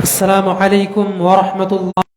السلام علیکم ورحمۃ اللہ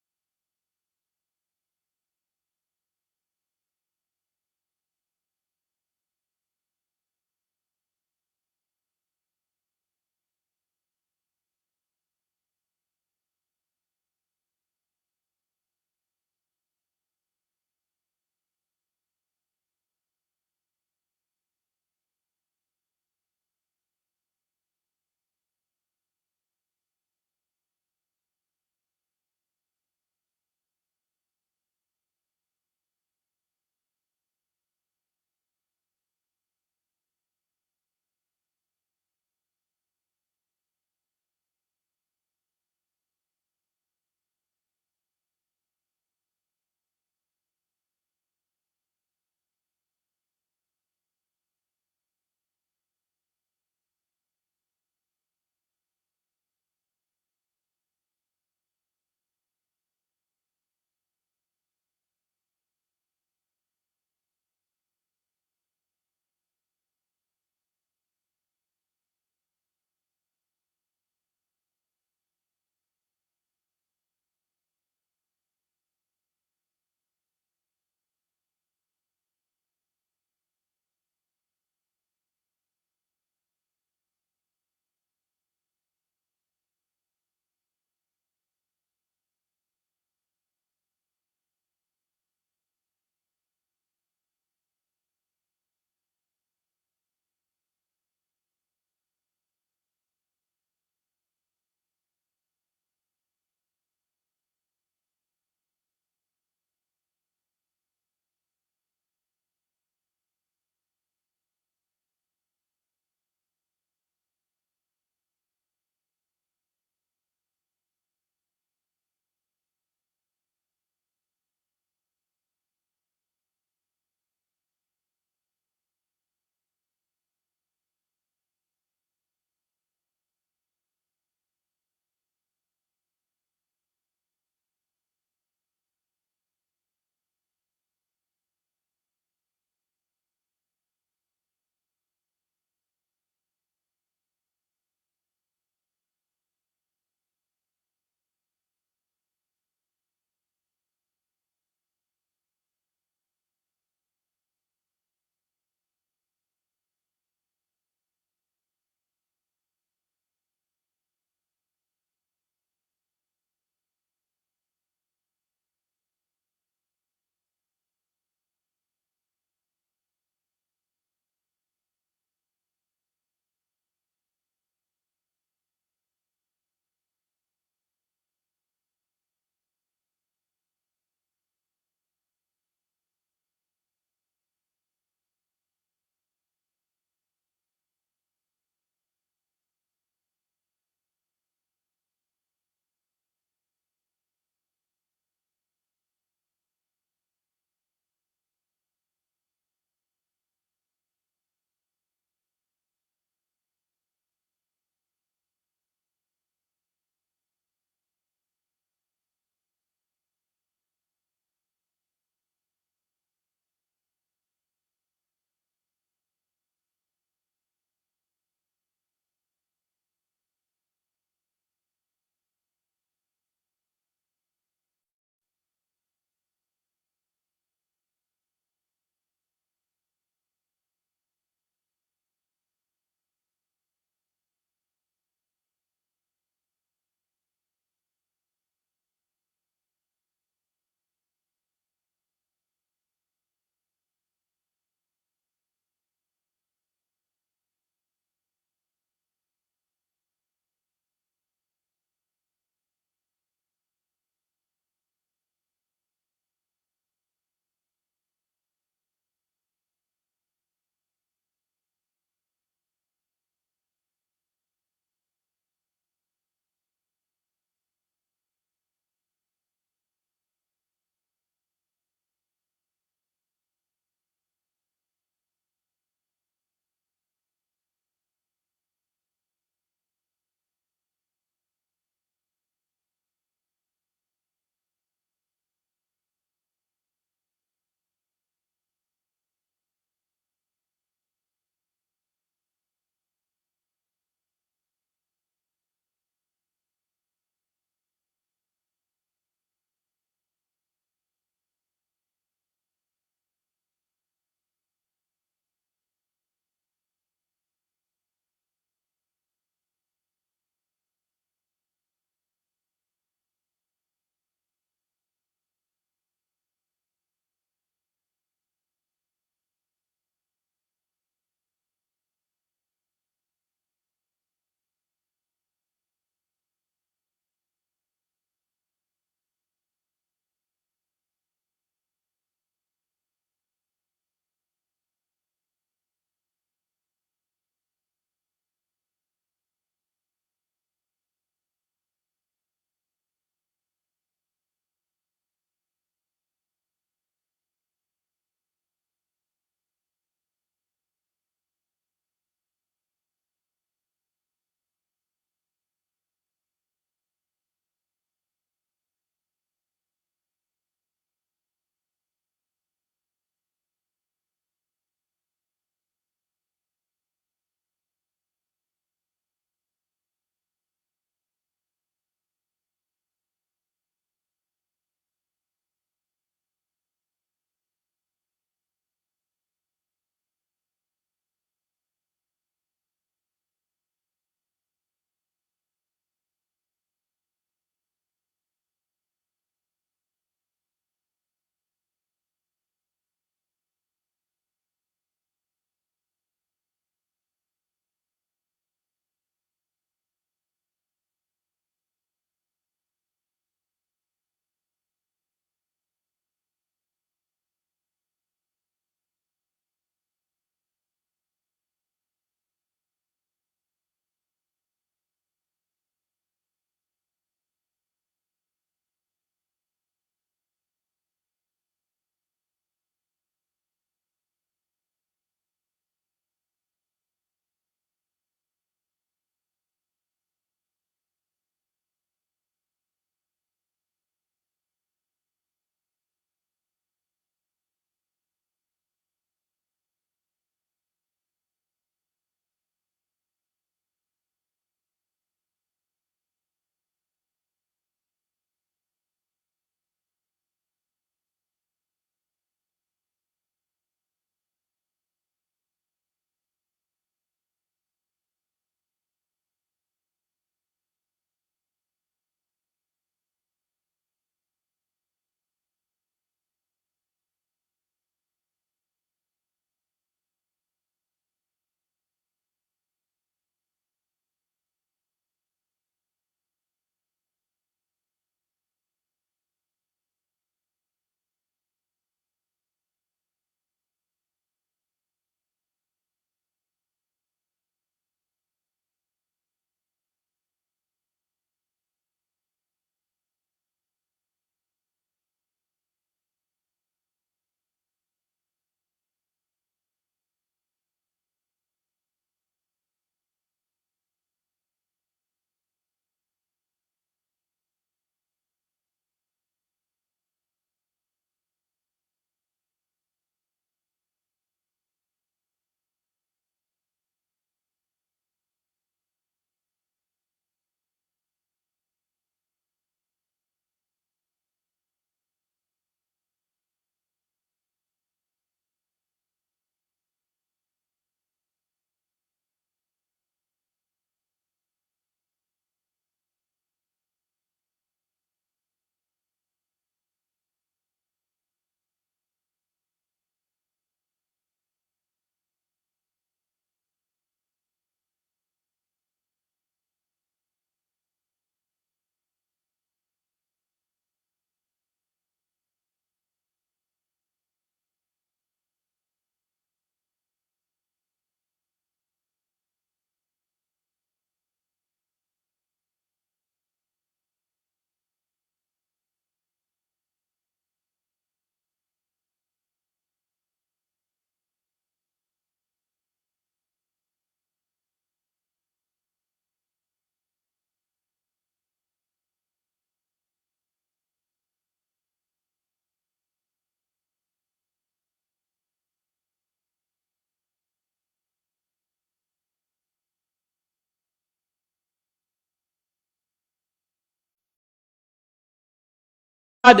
بعد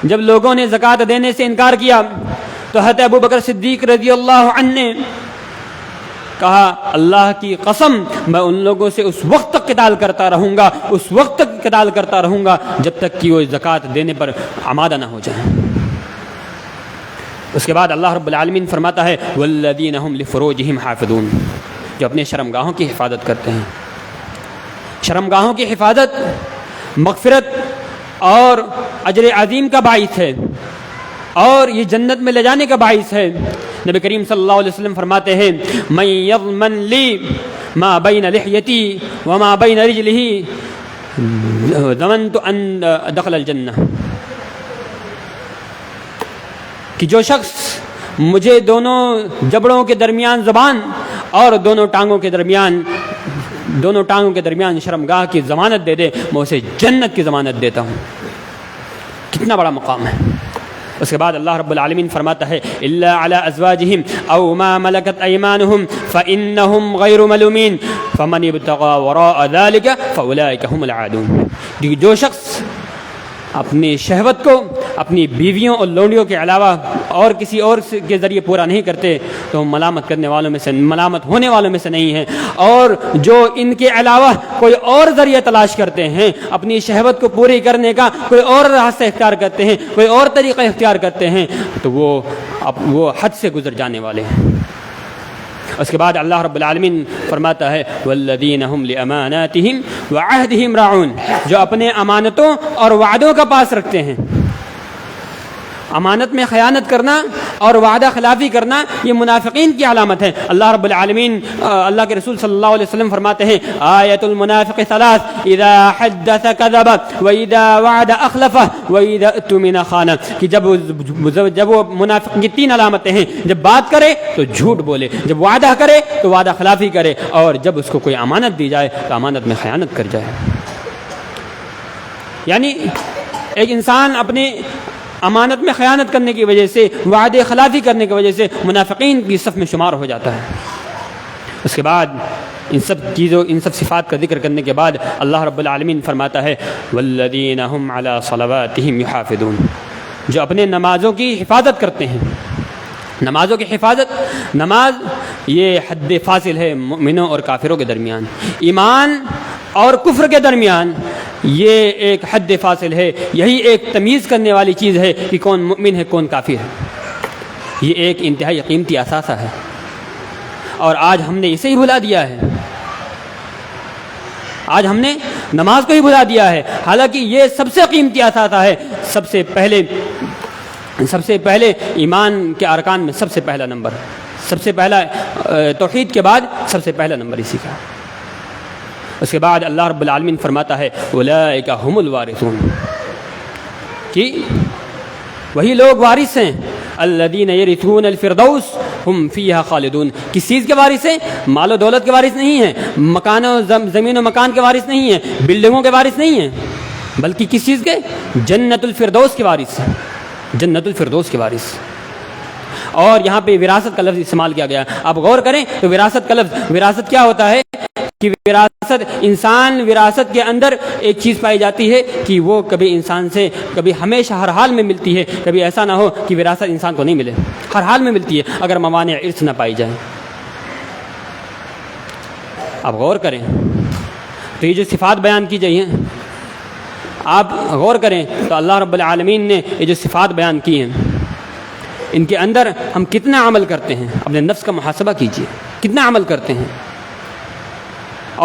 جب لوگوں نے زکوٰۃ دینے سے انکار کیا تو حضرت ابو بکر صدیق رضی اللہ عنہ نے کہا اللہ کی قسم میں ان لوگوں سے اس وقت تک قتال کرتا رہوں گا، اس وقت تک قتال کرتا رہوں گا جب تک کہ وہ زکوٰۃ دینے پر آمادہ نہ ہو جائیں۔ اس کے بعد اللہ رب العالمین فرماتا ہے والذین هم لفروجہم حافظون، جو اپنے شرمگاہوں کی حفاظت کرتے ہیں۔ شرمگاہوں کی حفاظت مغفرت اور اجر عظیم کا باعث ہے اور یہ جنت میں لے جانے کا باعث ہے۔ نبی کریم صلی اللہ علیہ وسلم فرماتے ہیں من یضمن لی ما بین لحیتی وما بین رجلہ ضمنت ان دخل الجنہ، کہ جو شخص مجھے دونوں جبڑوں کے درمیان زبان اور دونوں ٹانگوں کے درمیان شرمگاہ کی ضمانت دے دے، میں اسے جنت کی ضمانت دیتا ہوں۔ کتنا بڑا مقام ہے۔ اس کے بعد اللہ رب العالمین فرماتا ہے الا علی ازواجہم او ما ملکت ایمانہم فانہم غیر ملومین فمن ابتغى وراء ذلك فاولئک هم العادون، جو شخص اپنی شہوت کو اپنی بیویوں اور لونڈیوں کے علاوہ اور کسی اور کے ذریعے پورا نہیں کرتے تو ملامت ہونے والوں میں سے نہیں ہیں، اور جو ان کے علاوہ کوئی اور ذریعہ تلاش کرتے ہیں اپنی شہوت کو پوری کرنے کا، کوئی اور راستہ اختیار کرتے ہیں، کوئی اور طریقہ اختیار کرتے ہیں تو وہ حد سے گزر جانے والے ہیں۔ اس کے بعد اللہ رب العالمین فرماتا ہے والذین هم لاماناتہم وعہدہم راعون، جو اپنے امانتوں اور وعدوں کا پاس رکھتے ہیں۔ امانت میں خیانت کرنا اور وعدہ خلافی کرنا یہ منافقین کی علامت ہے۔ اللہ رب العالمین اللہ کے رسول صلی اللہ علیہ وسلم فرماتے ہیں آیت المنافق ثلاث اذا حدث کذب واذا وعد اخلف واذا اؤتمن خان، کہ جب وہ منافق کی تین علامتیں ہیں، جب بات کرے تو جھوٹ بولے، جب وعدہ کرے تو وعدہ خلافی کرے، اور جب اس کو کوئی امانت دی جائے تو امانت میں خیانت کر جائے۔ یعنی ایک انسان اپنے امانت میں خیانت کرنے کی وجہ سے، وعدے خلافی کرنے کی وجہ سے منافقین کی صف میں شمار ہو جاتا ہے۔ اس کے بعد ان سب صفات کا ذکر کرنے کے بعد اللہ رب العالمین فرماتا ہے والذین هم علی صلواتہم یحافظون، جو اپنے نمازوں کی حفاظت کرتے ہیں۔ نمازوں کی حفاظت، نماز یہ حد فاصل ہے مومنوں اور کافروں کے درمیان، ایمان اور کفر کے درمیان یہ ایک حد فاصل ہے، یہی ایک تمیز کرنے والی چیز ہے کہ کون مومن ہے کون کافر ہے۔ یہ ایک انتہائی قیمتی اثاثہ ہے اور آج ہم نے اسے ہی بھلا دیا ہے، آج ہم نے نماز کو ہی بھلا دیا ہے، حالانکہ یہ سب سے قیمتی اثاثہ ہے۔ سب سے پہلے ایمان کے ارکان میں سب سے پہلا نمبر، سب سے پہلا توحید کے بعد سب سے پہلا نمبر اسی کا۔ اس کے بعد اللہ رب العالمین فرماتا ہے اولئک هم الوارثون، کہ وہی لوگ وارث ہیں الذین یرثون الفردوس ہم فیہا خالدون۔ کس چیز کے وارث ہیں؟ مال و دولت کے وارث نہیں ہیں، مکان و زمین و مکان کے وارث نہیں ہیں، بلڈنگوں کے وارث نہیں ہیں، بلکہ کس چیز کے؟ جنت الفردوس کے وارث ہیں، جنت الفردوس کے وارث۔ اور یہاں پہ وراثت کا لفظ استعمال کیا گیا، آپ غور کریں تو وراثت کا لفظ، وراثت کیا ہوتا ہے کہ وراثت کے اندر ایک چیز پائی جاتی ہے کہ وہ کبھی انسان سے کبھی ہمیشہ ہر حال میں ملتی ہے، کبھی ایسا نہ ہو کہ وراثت انسان کو نہیں ملے، ہر حال میں ملتی ہے اگر موانع ارث نہ پائی جائیں۔ آپ غور کریں تو یہ جو صفات بیان کی گئی ہیں، آپ غور کریں تو اللہ رب العالمین نے یہ جو صفات بیان کی ہیں ان کے اندر ہم کتنا عمل کرتے ہیں؟ اپنے نفس کا محاسبہ کیجئے، کتنا عمل کرتے ہیں،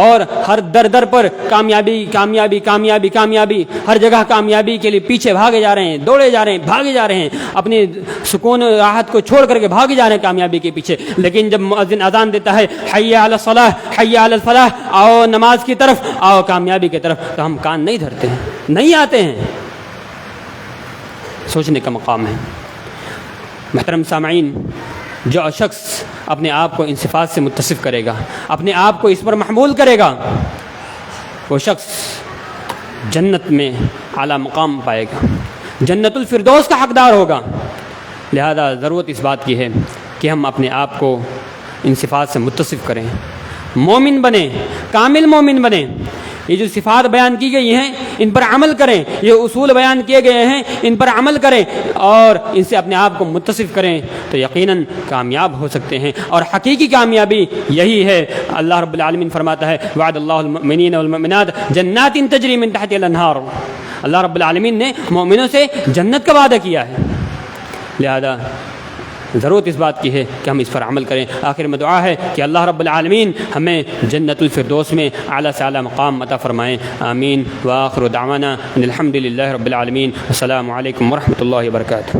اور ہر در پر کامیابی کامیابی کامیابی کامیابی، ہر جگہ کامیابی کے لیے پیچھے بھاگے جا رہے ہیں، دوڑے جا رہے ہیں، بھاگے جا رہے ہیں، اپنی سکون و راحت کو چھوڑ کر کے بھاگے جا رہے ہیں کامیابی کے پیچھے۔ لیکن جب مؤذن اذان دیتا ہے حی علی الصلاح حی علی الفلاح، آؤ نماز کی طرف، آؤ کامیابی کی طرف، تو ہم کان نہیں دھرتے ہیں، نہیں آتے ہیں۔ سوچنے کا مقام ہے۔ محترم سامعین، جو شخص اپنے آپ کو ان صفات سے متصف کرے گا، اپنے آپ کو اس پر محمول کرے گا، وہ شخص جنت میں اعلیٰ مقام پائے گا، جنت الفردوس کا حقدار ہوگا۔ لہذا ضرورت اس بات کی ہے کہ ہم اپنے آپ کو ان صفات سے متصف کریں، مومن بنیں، کامل مومن بنیں۔ یہ جو صفات بیان کی گئی ہیں ان پر عمل کریں، یہ اصول بیان کیے گئے ہیں ان پر عمل کریں اور ان سے اپنے آپ کو متصف کریں تو یقیناً کامیاب ہو سکتے ہیں۔ اور حقیقی کامیابی یہی ہے۔ اللہ رب العالمین فرماتا ہے وعد اللہ المؤمنین والمؤمنات جنات تجری من تحت الانہار، اللہ رب العالمین نے مومنوں سے جنت کا وعدہ کیا ہے، لہذا ضرورت اس بات کی ہے کہ ہم اس پر عمل کریں۔ آخر میں دعا ہے کہ اللہ رب العالمین ہمیں جنت الفردوس میں اعلیٰ سے اعلیٰ مقام عطا فرمائیں، آمین۔ وآخر دعوانا ان الحمد للہ رب العالمین، السلام علیکم ورحمۃ اللہ وبرکاتہ۔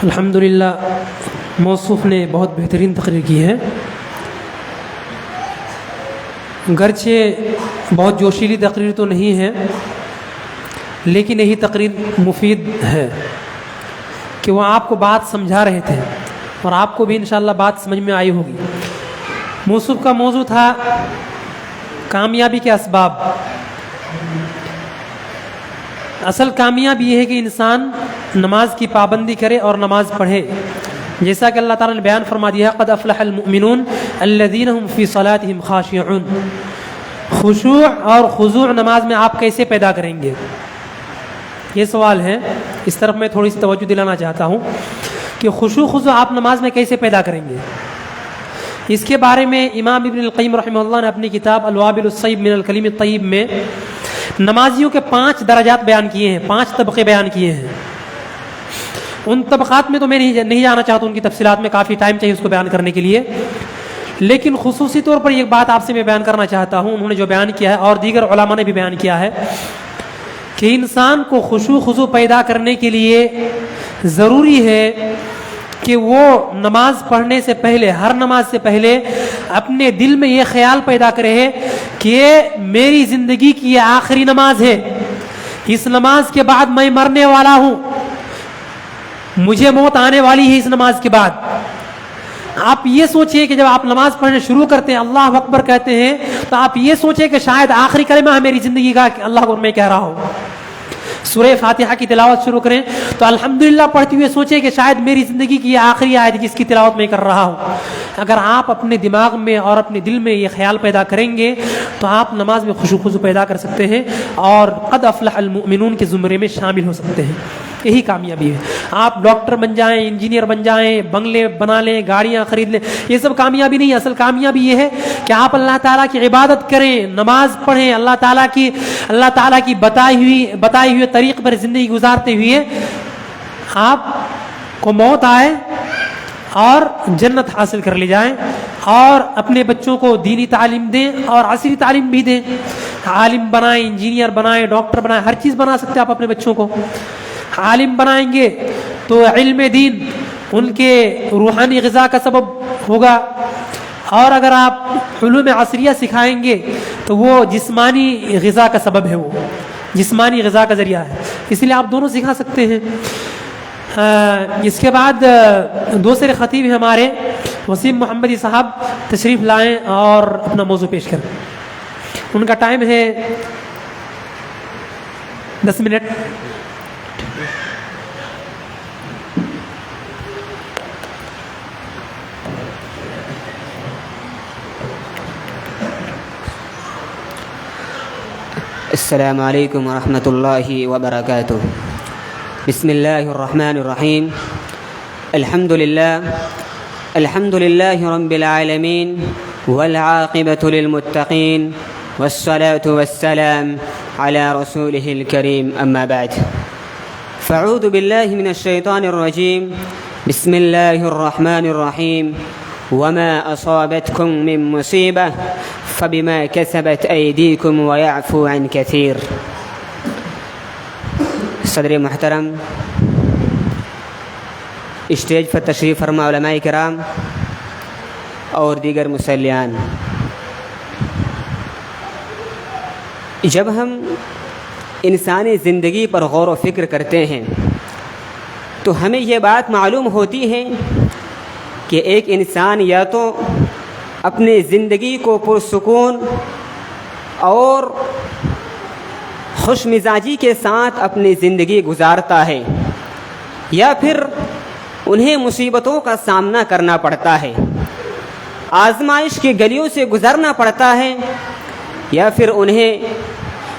الحمدللہ موصوف نے بہت بہترین تقریر کی ہے، گرچہ بہت جوشیلی تقریر تو نہیں ہے لیکن یہی تقریر مفید ہے کہ وہ آپ کو بات سمجھا رہے تھے اور آپ کو بھی انشاءاللہ بات سمجھ میں آئی ہوگی۔ موصوف کا موضوع تھا کامیابی کے اسباب۔ اصل کامیابی یہ ہے کہ انسان نماز کی پابندی کرے اور نماز پڑھے، جیسا کہ اللہ تعالیٰ نے بیان فرما دیا قد افلح المؤمنون الذین هم فی صلاتهم خاشعون۔ خشوع اور خضوع نماز میں آپ کیسے پیدا کریں گے، یہ سوال ہے، اس طرف میں تھوڑی سی توجہ دلانا چاہتا ہوں کہ خشوع خضوع آپ نماز میں کیسے پیدا کریں گے۔ اس کے بارے میں امام ابن القیم رحمہ اللہ نے اپنی کتاب الوابل الصیب من الکلیم الطیب میں نمازیوں کے 5 درجات بیان کیے ہیں، 5 طبقے بیان کیے ہیں۔ ان طبقات میں تو میں نہیں جانا چاہتا، ان کی تفصیلات میں کافی ٹائم چاہیے اس کو بیان کرنے کے لیے، لیکن خصوصی طور پر ایک بات آپ سے میں بیان کرنا چاہتا ہوں، انہوں نے جو بیان کیا ہے اور دیگر علماء نے بھی بیان کیا ہے کہ انسان کو خشوع خضوع پیدا کرنے کے لیے ضروری ہے کہ وہ نماز پڑھنے سے پہلے، ہر نماز سے پہلے اپنے دل میں یہ خیال پیدا کرے کہ میری زندگی کی یہ آخری نماز ہے، اس نماز کے بعد میں مرنے والا ہوں، مجھے موت آنے والی ہے اس نماز کے بعد۔ آپ یہ سوچئے کہ جب آپ نماز پڑھنے شروع کرتے ہیں، اللہ اکبر کہتے ہیں، تو آپ یہ سوچیں کہ شاید آخری کلمہ ہے میری زندگی کا کہ اللہ اکبر میں کہہ رہا ہوں۔ سورہ فاتحہ کی تلاوت شروع کریں تو الحمدللہ پڑھتے ہوئے سوچیں کہ شاید میری زندگی کی یہ آخری آیت جس کی تلاوت میں کر رہا ہوں۔ اگر آپ اپنے دماغ میں اور اپنے دل میں یہ خیال پیدا کریں گے تو آپ نماز میں خشوع خضوع پیدا کر سکتے ہیں اور قد افلح المؤمنون کے زمرے میں شامل ہو سکتے ہیں۔ یہی کامیابی ہے۔ آپ ڈاکٹر بن جائیں، انجینئر بن جائیں، بنگلے بنا لیں، گاڑیاں خرید لیں، یہ سب کامیابی نہیں ہے۔ اصل کامیابی یہ ہے کہ آپ اللہ تعالیٰ کی عبادت کریں، نماز پڑھیں، اللہ تعالیٰ کی بتائی ہوئے طریق پر زندگی گزارتے ہوئے آپ کو موت آئے اور جنت حاصل کر لے جائیں، اور اپنے بچوں کو دینی تعلیم دیں اور عصری تعلیم بھی دیں۔ عالم بنائیں، انجینئر بنائیں، ڈاکٹر بنائیں، ہر چیز بنا سکتے ہیں آپ اپنے بچوں کو۔ عالم بنائیں گے تو علم دین ان کے روحانی غذا کا سبب ہوگا، اور اگر آپ علوم عصریہ سکھائیں گے تو وہ جسمانی غذا کا سبب ہے، وہ جسمانی غذا کا ذریعہ ہے، اس لیے آپ دونوں سکھا سکتے ہیں۔ اس کے بعد دوسرے خطیب ہیں ہمارے وسیم محمدی صاحب، تشریف لائیں اور اپنا موضوع پیش کریں۔ ان کا ٹائم ہے 10 منٹ۔ السلام علیکم ورحمۃ اللہ وبرکاتہ۔ بسم اللہ الرحمن الرحیم۔ الحمد للہ رب العالمین والعاقبۃ للمتقین والصلاة والسلام علی رسولہ الکریم، اما بعد فاعوذ باللہ من الشیطان الرجیم۔ بسم اللہ الرحمن الرحیم۔ وما اصابتکم من مصیبہ فبما كسبت أيديكم ويعفو عن كثير۔ صدر محترم، اسٹیج پر تشریف فرما علماء کرام اور دیگر مصلیان، جب ہم انسانی زندگی پر غور و فکر کرتے ہیں تو ہمیں یہ بات معلوم ہوتی ہے کہ ایک انسان یا تو اپنی زندگی کو پرسکون اور خوش مزاجی کے ساتھ اپنی زندگی گزارتا ہے یا پھر انہیں مصیبتوں کا سامنا کرنا پڑتا ہے، آزمائش کی گلیوں سے گزرنا پڑتا ہے، یا پھر انہیں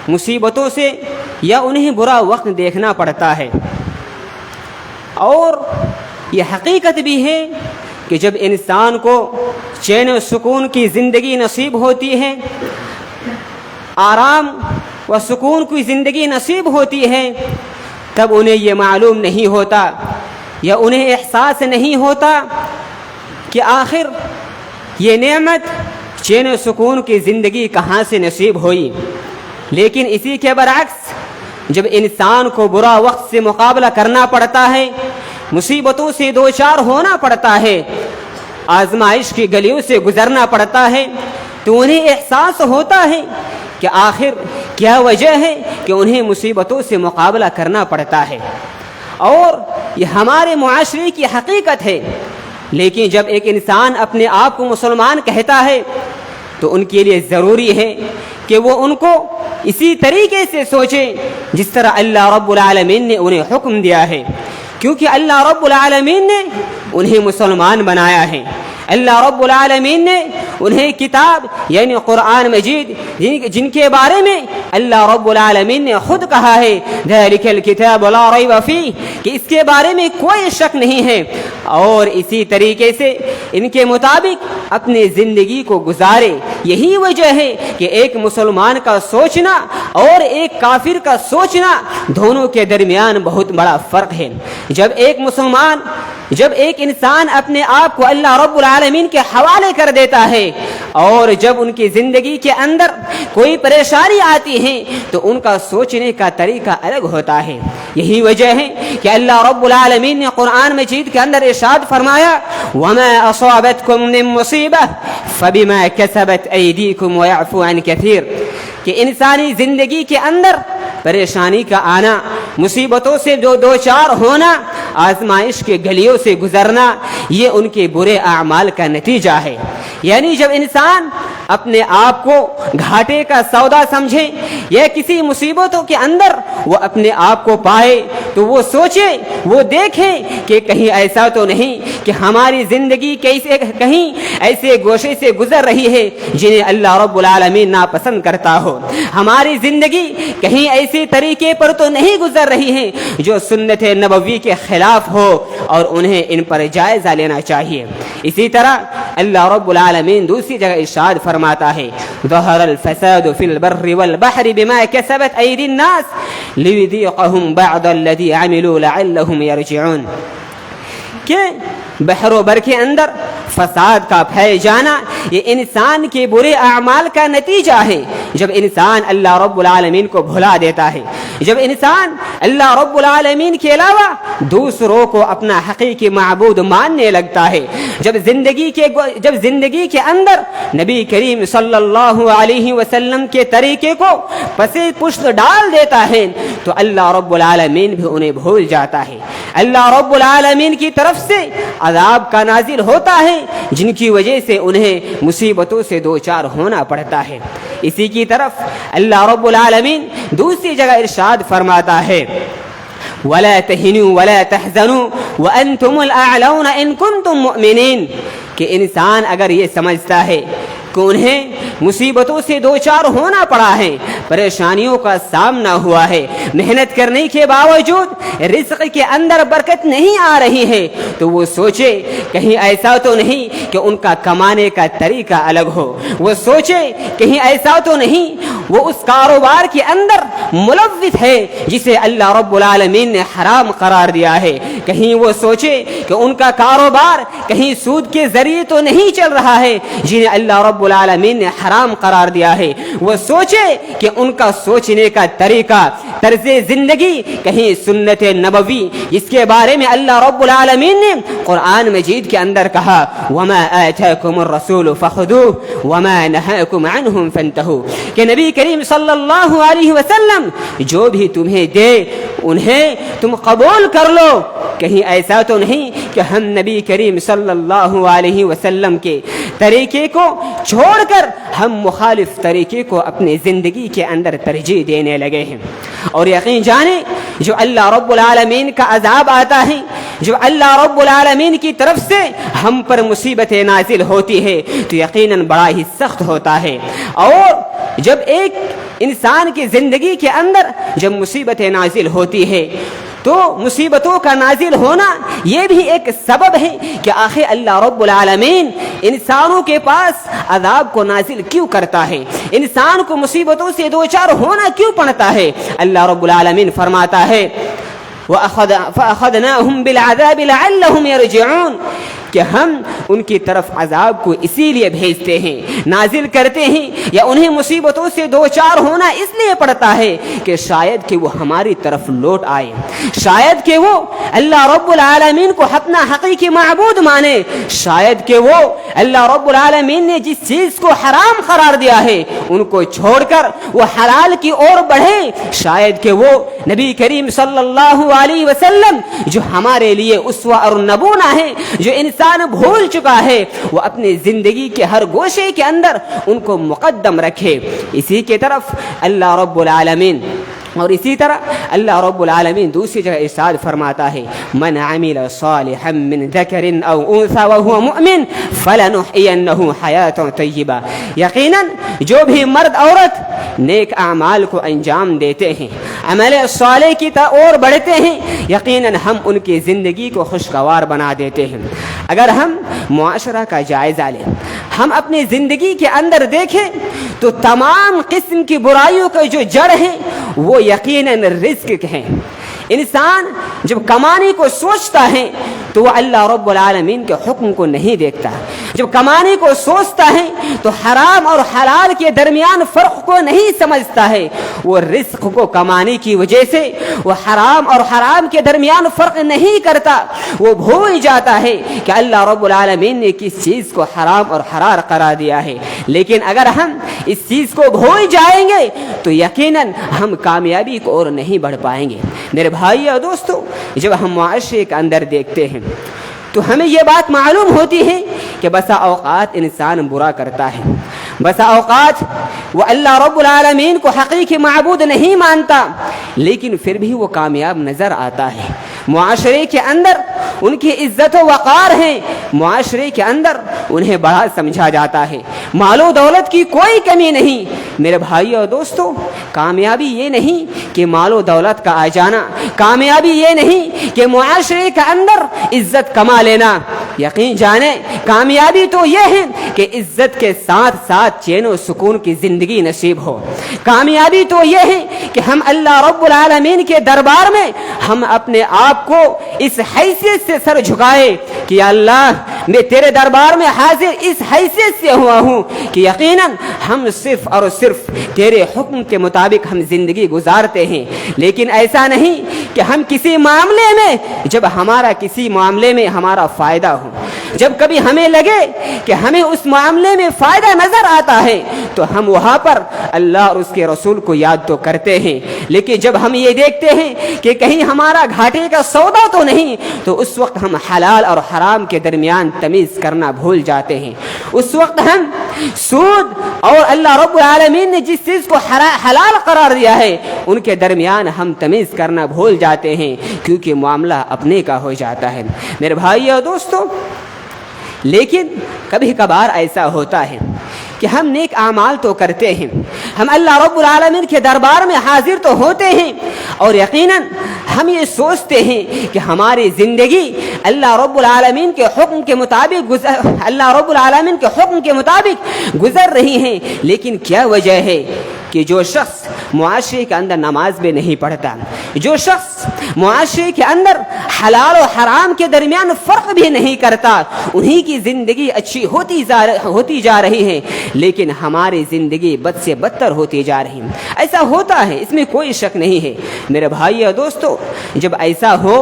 مصیبتوں سے یا انہیں برا وقت دیکھنا پڑتا ہے۔ اور یہ حقیقت بھی ہے کہ جب انسان کو چین و سکون کی زندگی نصیب ہوتی ہے، آرام و سکون کی زندگی نصیب ہوتی ہے، تب انہیں یہ معلوم نہیں ہوتا یا انہیں احساس نہیں ہوتا کہ آخر یہ نعمت چین و سکون کی زندگی کہاں سے نصیب ہوئی۔ لیکن اسی کے برعکس جب انسان کو برا وقت سے مقابلہ کرنا پڑتا ہے، مصیبتوں سے دوچار ہونا پڑتا ہے، آزمائش کی گلیوں سے گزرنا پڑتا ہے، تو انہیں احساس ہوتا ہے کہ آخر کیا وجہ ہے کہ انہیں مصیبتوں سے مقابلہ کرنا پڑتا ہے۔ اور یہ ہمارے معاشرے کی حقیقت ہے۔ لیکن جب ایک انسان اپنے آپ کو مسلمان کہتا ہے تو ان کے لیے ضروری ہے کہ وہ ان کو اسی طریقے سے سوچے جس طرح اللہ رب العالمین نے انہیں حکم دیا ہے، کیونکہ اللہ رب العالمین نے انہیں مسلمان بنایا ہے۔ اللہ رب العالمین نے انہیں کتاب یعنی قرآن مجید جن کے بارے میں اللہ رب العالمین نے خود کہا ہے ذَلِكَ الْكِتَابُ لَا رَيْبَ فِيهِ کہ اس کے بارے میں کوئی شک نہیں ہے، اور اسی طریقے سے ان کے مطابق اپنی زندگی کو گزارے۔ یہی وجہ ہے کہ ایک مسلمان کا سوچنا اور ایک کافر کا سوچنا دونوں کے درمیان بہت بڑا فرق ہے۔ جب ایک انسان اپنے آپ کو اللہ رب العالمین کے حوالے کر دیتا ہے اور جب ان کی زندگی کے اندر کوئی پریشانی آتی ہے تو ان کا سوچنے کا طریقہ الگ ہوتا ہے۔ یہی وجہ ہے کہ اللہ رب العالمین نے قرآن مجید کے اندر ارشاد فرمایا وَمَا أَصَابَتْكُم مِّن مُّصِيبَةٍ فَبِمَا كَسَبَتْ أَيْدِيكُمْ وَيَعْفُو عَن كَثِيرٍ کہ انسانی زندگی کے اندر پریشانی کا آنا، مصیبتوں سے دوچار ہونا، آزمائش کے گلیوں سے گزرنا، یہ ان کے برے اعمال کا نتیجہ ہے۔ یعنی جب انسان اپنے آپ کو گھاٹے کا سودا سمجھے یا کسی مصیبتوں کے اندر وہ اپنے آپ کو پائے تو وہ سوچے، وہ دیکھے کہ کہیں ایسا تو نہیں کہ ہماری زندگی کہیں ایسے گوشے سے گزر رہی ہے جنہیں اللہ رب العالمین ناپسند کرتا ہو، ہماری زندگی کہیں ایسے طریقے پر تو نہیں گزر رہی ہے جو سنت نبوی کے خلاف ہو، اور انہیں ان پر جائزہ لینا چاہیے۔ اسی طرح اللہ رب العالمین دوسری جگہ ارشاد فرماتا ہے ظہر الفساد فی البر والبحر بما کسبت ایدی الناس لیذیقہم بعض الذی عملوا لعلہم یرجعون کہ بحر و بر کے اندر فساد کا پھیل جانا یہ انسان کے برے اعمال کا نتیجہ ہے۔ جب انسان اللہ رب العالمین کو بھلا دیتا ہے، جب انسان اللہ رب العالمین کے علاوہ دوسروں کو اپنا حقیقی معبود ماننے لگتا ہے، جب زندگی کے اندر نبی کریم صلی اللہ علیہ وسلم کے طریقے کو پسے پشت ڈال دیتا ہے تو اللہ رب العالمین بھی انہیں بھول جاتا ہے۔ اللہ رب العالمین کی طرف سے عذاب کا نازل ہوتا ہے جن کی وجہ سے انہیں مصیبتوں سے دوچار ہونا پڑتا ہے۔ اسی کی طرف اللہ رب العالمین دوسری جگہ ارشاد فرماتا ہے وَلَا تَهِنُوا وَلَا تَحْزَنُوا وَأَنْتُمُ الْأَعْلَوْنَ إِن كُنتُم مُؤْمِنِينَ کہ انسان اگر یہ سمجھتا ہے کہ انہیں مصیبتوں سے دوچار ہونا پڑا ہے، پریشانیوں کا سامنا ہوا ہے، محنت کرنے کے باوجود رزق کے اندر برکت نہیں آ رہی ہے، تو وہ سوچے کہیں ایسا تو نہیں کہ ان کا کمانے کا طریقہ الگ ہو، وہ سوچے کہیں ایسا تو نہیں وہ اس کاروبار کے اندر ملوث ہے جسے اللہ رب العالمین نے حرام قرار دیا ہے، کہیں وہ سوچے کہ ان کا کاروبار کہیں سود کے ذریعے تو نہیں چل رہا ہے جنہیں اللہ رب العالمین نے حرام قرار دیا ہے، وہ سوچے کہ ان کا سوچنے کا طریقہ، طرز زندگی کہیں سنت نبوی جس کے بارے میں اللہ رب العالمین نے قرآن مجید کے اندر کہا وَمَا آتَاكُمُ الرَّسُولُ فَخُذُوهُ وَمَا نَهَاكُمْ عَنْهُمْ فَانْتَهُوا کہ نبی کریم صلی اللہ علیہ وسلم جو بھی تمہیں دے انہیں تم قبول کر لو. کہیں ایسا تو نہیں کہ ہم نبی کریم صلی اللہ علیہ وسلم کے طریقے کو چھوڑ کر ہم مخالف طریقے کو اپنی زندگی کے اندر ترجیح دینے لگے ہیں. اور یقین جانیں جو اللہ رب العالمین کا عذاب آتا ہے، جو اللہ رب العالمین کی طرف سے ہم پر مصیبتیں نازل ہوتی ہے تو یقیناً بڑا ہی سخت ہوتا ہے. اور جب ایک انسان کی زندگی کے اندر جب مصیبتیں نازل ہوتی ہے تو مصیبتوں کا نازل ہونا یہ بھی ایک سبب ہے کہ آخر اللہ رب العالمین انسانوں کے پاس عذاب کو نازل کیوں کرتا ہے، انسان کو مصیبتوں سے دوچار ہونا کیوں پڑتا ہے. اللہ رب العالمین فرماتا ہے فَأَخَذْنَاهُمْ بِالْعَذَابِ لَعَلَّهُمْ يَرْجِعُونَ کہ ہم ان کی طرف عذاب کو اسی لیے بھیجتے ہیں، نازل کرتے ہیں، یا انہیں مصیبتوں سے دوچار ہونا اس لیے پڑتا ہے کہ شاید کہ وہ ہماری طرف لوٹ آئے، شاید کہ وہ اللہ رب العالمین کو اپنا حقیقی معبود مانے، شاید کہ وہ اللہ رب العالمین نے جس چیز کو حرام قرار دیا ہے ان کو چھوڑ کر وہ حلال کی اور بڑھے، شاید کہ وہ نبی کریم صلی اللہ علیہ وسلم جو ہمارے لیے اسوہ اور نمونہ ہے، جو انسان بھول چکا ہے، وہ اپنی زندگی کے ہر گوشے کے اندر ان کو مقدم رکھے. اسی کی طرف اللہ رب العالمین اور اسی طرح اللہ رب العالمین دوسری جگہ ارشاد فرماتا ہے من عمل صالحا من ذکر او انثى وهو مؤمن فلنحيينه حیاة طیبہ. یقیناً جو بھی مرد عورت نیک اعمال کو انجام دیتے ہیں، عمل صالح کی اور بڑھتے ہیں، یقیناً ہم ان کی زندگی کو خوشگوار بنا دیتے ہیں. اگر ہم معاشرہ کا جائزہ لیں، ہم اپنی زندگی کے اندر دیکھیں تو تمام قسم کی برائیوں کا جو جڑ ہے وہ یقیناً رزق ہے. انسان جب کمانے کو سوچتا ہے تو وہ اللہ رب العالمین کے حکم کو نہیں دیکھتا. جب کمانے کو سوچتا ہے تو حرام اور حلال کے درمیان فرق کو نہیں سمجھتا ہے. وہ رزق کو کمانے کی وجہ سے وہ حرام اور حرام کے درمیان فرق نہیں کرتا. وہ بھول جاتا ہے کہ اللہ رب العالمین نے کس چیز کو حرام اور حرام قرار دیا ہے. لیکن اگر ہم اس چیز کو بھول جائیں گے تو یقیناً ہم کامیابی کو اور نہیں بڑھ پائیں گے. میرے بھائی اور دوستو، جب ہم معاشرے کے اندر دیکھتے ہیں تو ہمیں یہ بات معلوم ہوتی ہے کہ بسا اوقات انسان برا کرتا ہے، بسا اوقات وہ اللہ رب العالمین کو حقیقی معبود نہیں مانتا، لیکن پھر بھی وہ کامیاب نظر آتا ہے. معاشرے کے اندر ان کی عزت و وقار ہے، معاشرے کے اندر انہیں بڑا سمجھا جاتا ہے، مال و دولت کی کوئی کمی نہیں. میرے بھائی اور دوستو، کامیابی یہ نہیں کہ مال و دولت کا آ جانا، کامیابی یہ نہیں کہ معاشرے کے اندر عزت کما لینا. یقین جانیں کامیابی تو یہ ہے کہ عزت کے ساتھ ساتھ چین و سکون کی زندگی نصیب ہو. کامیابی تو یہ ہے کہ ہم اللہ رب العالمین کے دربار میں ہم اپنے آپ کو اس حیثیت سے سر جھکائے کہ اللہ میں تیرے دربار میں حاضر اس حیثیت سے ہوا ہوں کہ یقیناً ہم صرف اور صرف تیرے حکم کے مطابق ہم زندگی گزارتے ہیں. لیکن ایسا نہیں کہ ہم کسی معاملے میں جب ہمارا کسی معاملے میں ہمارا فائدہ ہو، جب کبھی ہمیں لگے کہ ہمیں اس معاملے میں فائدہ نظر آتا ہے تو ہم وہاں پر اللہ اور اس کے رسول کو یاد تو کرتے ہیں. لیکن جب ہم یہ دیکھتے ہیں کہ کہیں ہمارا گھاٹے کا سودا تو نہیں تو اس وقت ہم حلال اور حرام کے درمیان تمیز کرنا بھول جاتے ہیں. اس وقت ہم سود اور اللہ رب العالمین نے جس چیز کو حلال قرار دیا ہے ان کے درمیان ہم تمیز کرنا بھول جاتے ہیں، کیونکہ معاملہ اپنے کا ہو جاتا ہے. میرے بھائی اور دوستو، لیکن کبھی کبھار ایسا ہوتا ہے کہ ہم نیک اعمال تو کرتے ہیں، ہم اللہ رب العالمین کے دربار میں حاضر تو ہوتے ہیں، اور یقیناً ہم یہ سوچتے ہیں کہ ہماری زندگی اللہ رب العالمین کے حکم کے مطابق گزر رہی ہیں. لیکن کیا وجہ ہے کہ جو شخص معاشرے کے اندر نماز بھی نہیں پڑھتا، جو شخص معاشرے کے اندر حلال و حرام کے درمیان فرق بھی نہیں کرتا، انہی کی زندگی اچھی ہوتی جا رہی ہے، لیکن ہماری زندگی بد سے بدتر ہوتی جا رہی ہے. ایسا ہوتا ہے، اس میں کوئی شک نہیں ہے. میرے بھائی اور دوستو، جب ایسا ہو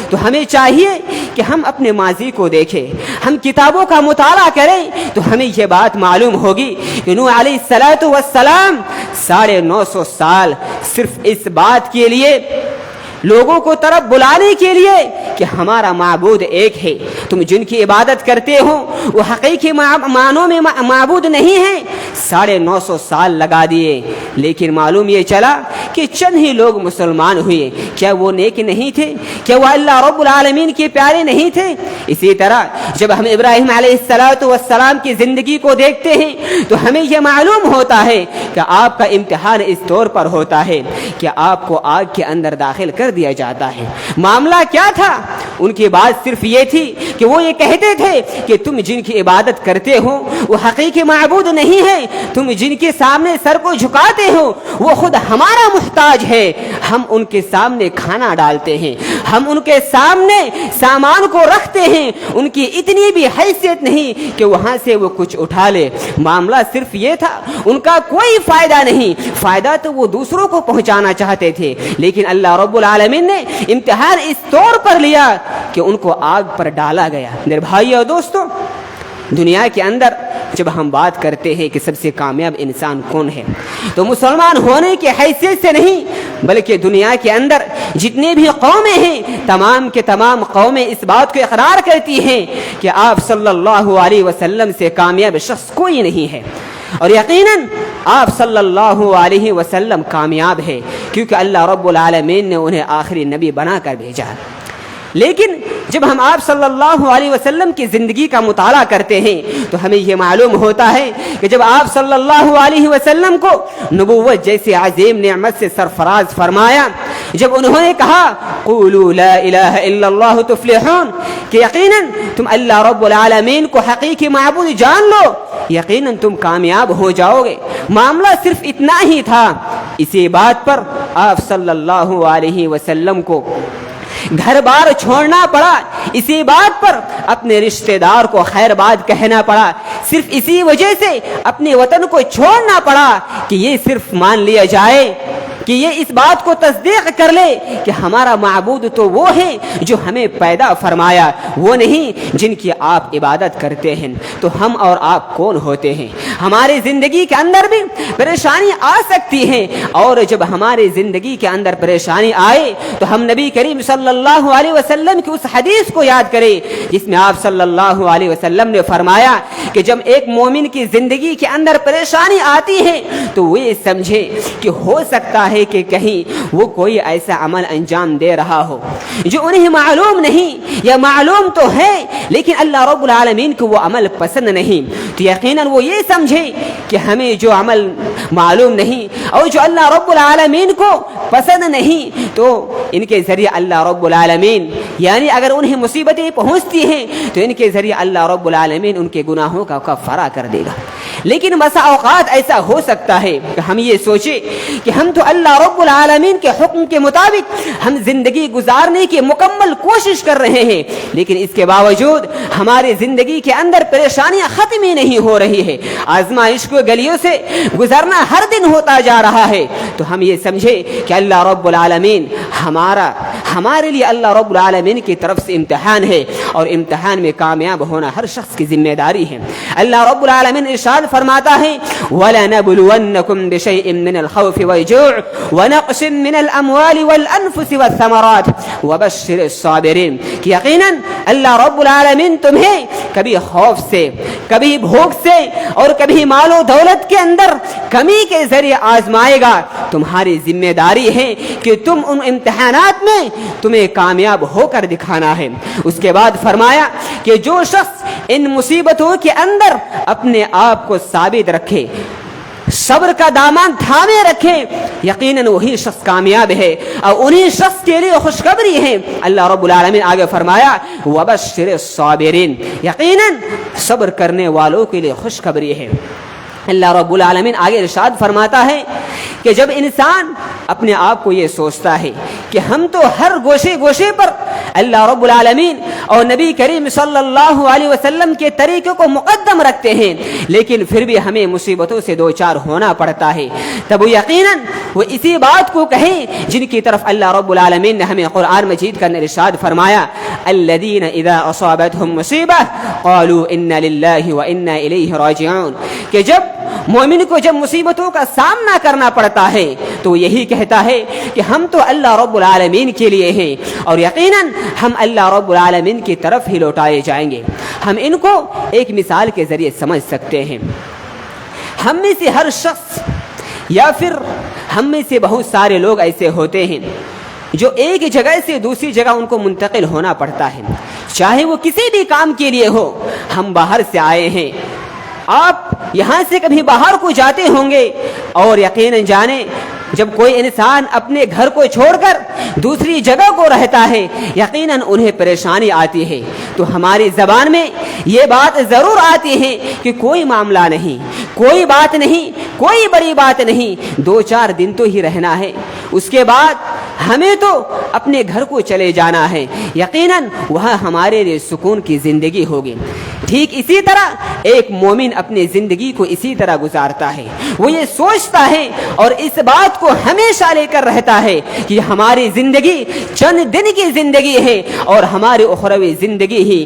تو ہمیں چاہیے کہ ہم اپنے ماضی کو دیکھیں، ہم کتابوں کا مطالعہ کریں تو ہمیں یہ بات معلوم ہوگی کہ نوح علیہ السلام 950 سال صرف اس بات کے لیے لوگوں کو طرف بلانے کے لیے کہ ہمارا معبود ایک ہے، تم جن کی عبادت کرتے ہو وہ حقیقی معنوں میں معبود نہیں ہیں۔ 950 سال لگا دیے، لیکن معلوم یہ چلا کہ چند ہی لوگ مسلمان ہوئے۔ کیا وہ نیک نہیں تھے؟ کیا وہ اللہ رب العالمین کے پیارے نہیں تھے؟ اسی طرح جب ہم ابراہیم علیہ السلام کی زندگی کو دیکھتے ہیں تو ہمیں یہ معلوم ہوتا ہے کہ آپ کا امتحان اس طور پر ہوتا ہے کہ آپ کو آگ کے اندر داخل کر دیا جاتا ہے۔ معاملہ کیا تھا؟ ان کی بات صرف یہ تھی کہ وہ یہ کہتے تھے کہ تم جن کی عبادت کرتے ہو وہ حقیقی معبود نہیں ہے، تم جن کے سامنے سر کو جھکاتے ہو وہ خود ہمارا محتاج ہے، ہم ان کے سامنے کھانا ڈالتے ہیں، ہم ان کے سامنے سامان کو رکھتے ہیں، ان کی اتنی بھی حیثیت نہیں کہ وہاں سے وہ کچھ اٹھا لے۔ معاملہ صرف یہ تھا، ان کا کوئی فائدہ نہیں، فائدہ تو وہ دوسروں کو پہنچانا چاہتے تھے، لیکن اللہ رب العالمین نے امتحان اس طور پر لیا کہ ان کو آگ پر ڈالا گیا۔ میرے بھائی اور دوستو، دنیا کے اندر جب ہم بات کرتے ہیں کہ سب سے کامیاب انسان کون ہے تو مسلمان ہونے کی حیثیت سے نہیں بلکہ دنیا کے اندر جتنے بھی قومیں ہیں تمام کے تمام قومیں اس بات کو اقرار کرتی ہیں کہ آپ صلی اللہ علیہ وسلم سے کامیاب شخص کوئی نہیں ہے، اور یقیناً آپ صلی اللہ علیہ وسلم کامیاب ہے کیونکہ اللہ رب العالمین نے انہیں آخری نبی بنا کر بھیجا۔ لیکن جب ہم آپ صلی اللہ علیہ وسلم کی زندگی کا مطالعہ کرتے ہیں تو ہمیں یہ معلوم ہوتا ہے کہ جب آپ صلی اللہ علیہ وسلم کو نبوت جیسی عظیم نعمت سے سرفراز فرمایا، جب انہوں نے کہا قولوا لا الہ الا اللہ تفلحون کہ یقیناً تم اللہ رب العالمین کو حقیقی معبود جان لو، یقیناً تم کامیاب ہو جاؤ گے، معاملہ صرف اتنا ہی تھا۔ اسی بات پر آپ صلی اللہ علیہ وسلم کو گھر بار چھوڑنا پڑا، اسی بات پر اپنے رشتہ دار کو خیر بات کہنا پڑا، صرف اسی وجہ سے اپنے وطن کو چھوڑنا پڑا کہ یہ صرف مان لیا جائے، کہ یہ اس بات کو تصدیق کر لے کہ ہمارا معبود تو وہ ہے جو ہمیں پیدا فرمایا، وہ نہیں جن کی آپ عبادت کرتے ہیں۔ تو ہم اور آپ کون ہوتے ہیں؟ ہماری زندگی کے اندر بھی پریشانی آ سکتی ہے، اور جب ہماری زندگی کے اندر پریشانی آئے تو ہم نبی کریم صلی اللہ علیہ وسلم کی اس حدیث کو یاد کریں جس میں آپ صلی اللہ علیہ وسلم نے فرمایا کہ جب ایک مومن کی زندگی کے اندر پریشانی آتی ہے تو وہ یہ سمجھے کہ ہو سکتا ہے کہ کہیں وہ کوئی ایسا عمل انجام دے رہا ہو جو انہیں معلوم نہیں، یا معلوم تو ہے لیکن اللہ رب العالمین کو وہ عمل پسند نہیں، تو یقیناً وہ یہ سمجھے کہ ہمیں جو عمل معلوم نہیں اور جو اللہ رب العالمین کو پسند نہیں تو ان کے ذریعے اللہ رب العالمین، یعنی اگر انہیں مصیبتیں پہنچتی ہیں تو ان کے ذریعے اللہ رب العالمین ان کے گناہوں کا کفارہ کر دے گا۔ لیکن بسا اوقات ایسا ہو سکتا ہے کہ ہم یہ سوچیں کہ ہم تو اللہ رب العالمین کے حکم کے مطابق ہم زندگی گزارنے کی مکمل کوشش کر رہے ہیں، لیکن اس کے باوجود ہماری زندگی کے اندر پریشانیاں ختم ہی نہیں ہو رہی ہے، آزمائش کو گلیوں سے گزرنا ہر دن ہوتا جا رہا ہے، تو ہم یہ سمجھے کہ اللہ رب العالمین ہمارے لیے اللہ رب العالمین کی طرف سے امتحان ہے، اور امتحان میں کامیاب ہونا ہر شخص کی ذمہ داری ہے۔ اللہ رب العالمین ارشاد فرماتا ہے وَلَنَبْلُوَنَّكُمْ بِشَيْءٍ مِّنَ الْخَوْفِ وَالْجُوعِ وَنَقْصٍ مِّنَ الْأَمْوَالِ وَالْأَنفُسِ وَالثَّمَرَاتِ وَبَشِّرِ الصَّابِرِينَ کہ یقیناً اللہ رب العالمین تمہیں کبھی خوف سے، کبھی بھوک سے اور کبھی مال و دولت کے اندر کمی کے ذریعے آزمائے گا۔ تمہاری ذمہ داری ہے کہ تم ان امتحانات میں تمہیں کامیاب ہو کر دکھانا ہے۔ اس کے بعد فرمایا کہ جو شخص ان مصیبتوں کے اندر اپنے آپ کو ثابت رکھے، صبر کا دامن تھامے رکھے، یقیناً وہی شخص کامیاب ہے، اور انہی شخص کے لیے خوشخبری ہے۔ اللہ رب العالمین آگے فرمایا وَبَشِّرِ الصَّابِرِينَ یقیناً صبر کرنے والوں کے لیے خوشخبری ہے۔ اللہ رب العالمین آگے ارشاد فرماتا ہے کہ جب انسان اپنے آپ کو یہ سوچتا ہے کہ ہم تو ہر گوشے گوشے پر اللہ رب العالمین اور نبی کریم صلی اللہ علیہ وسلم کے طریقے کو مقدم رکھتے ہیں لیکن پھر بھی ہمیں مصیبتوں سے دوچار ہونا پڑتا ہے، تب وہ یقیناً وہ اسی بات کو کہیں جن کی طرف اللہ رب العالمین نے ہمیں قرآن مجید کا ارشاد فرمایا الذین اذا اصابتهم مصیبہ قالوا انا للہ وانا الیہ راجعون کہ جب مومن کو جب مصیبتوں کا سامنا کرنا پڑتا ہے تو یہی کہتا ہے کہ ہم تو اللہ رب العالمین کے لیے ہیں اور یقیناً ہم اللہ رب العالمین کی طرف ہی لوٹائے جائیں گے۔ ہم ان کو ایک مثال کے ذریعے سمجھ سکتے ہیں۔ ہم میں سے ہر شخص یا پھر ہم میں سے بہت سارے لوگ ایسے ہوتے ہیں جو ایک جگہ سے دوسری جگہ ان کو منتقل ہونا پڑتا ہے، چاہے وہ کسی بھی کام کے لیے ہو۔ ہم باہر سے آئے ہیں، آپ یہاں سے کبھی باہر کو جاتے ہوں گے اور یقیناً جانیں جب کوئی انسان اپنے گھر کو چھوڑ کر دوسری جگہ کو رہتا ہے یقیناً انہیں پریشانی آتی ہے، تو ہماری زبان میں یہ بات ضرور آتی ہے کہ کوئی معاملہ نہیں، کوئی بات نہیں، کوئی بڑی بات نہیں، 2-4 دن تو ہی رہنا ہے، اس کے بعد ہمیں تو اپنے گھر کو چلے جانا ہے، یقیناً وہاں ہمارے لیے سکون کی زندگی ہوگی۔ ٹھیک اسی طرح ایک مومن اپنی زندگی کو اسی طرح گزارتا ہے، وہ یہ سوچتا ہے اور اس بات کو ہمیشہ لے کر رہتا ہے کہ ہماری زندگی چند دن کی زندگی ہے اور ہماری اخروی زندگی ہی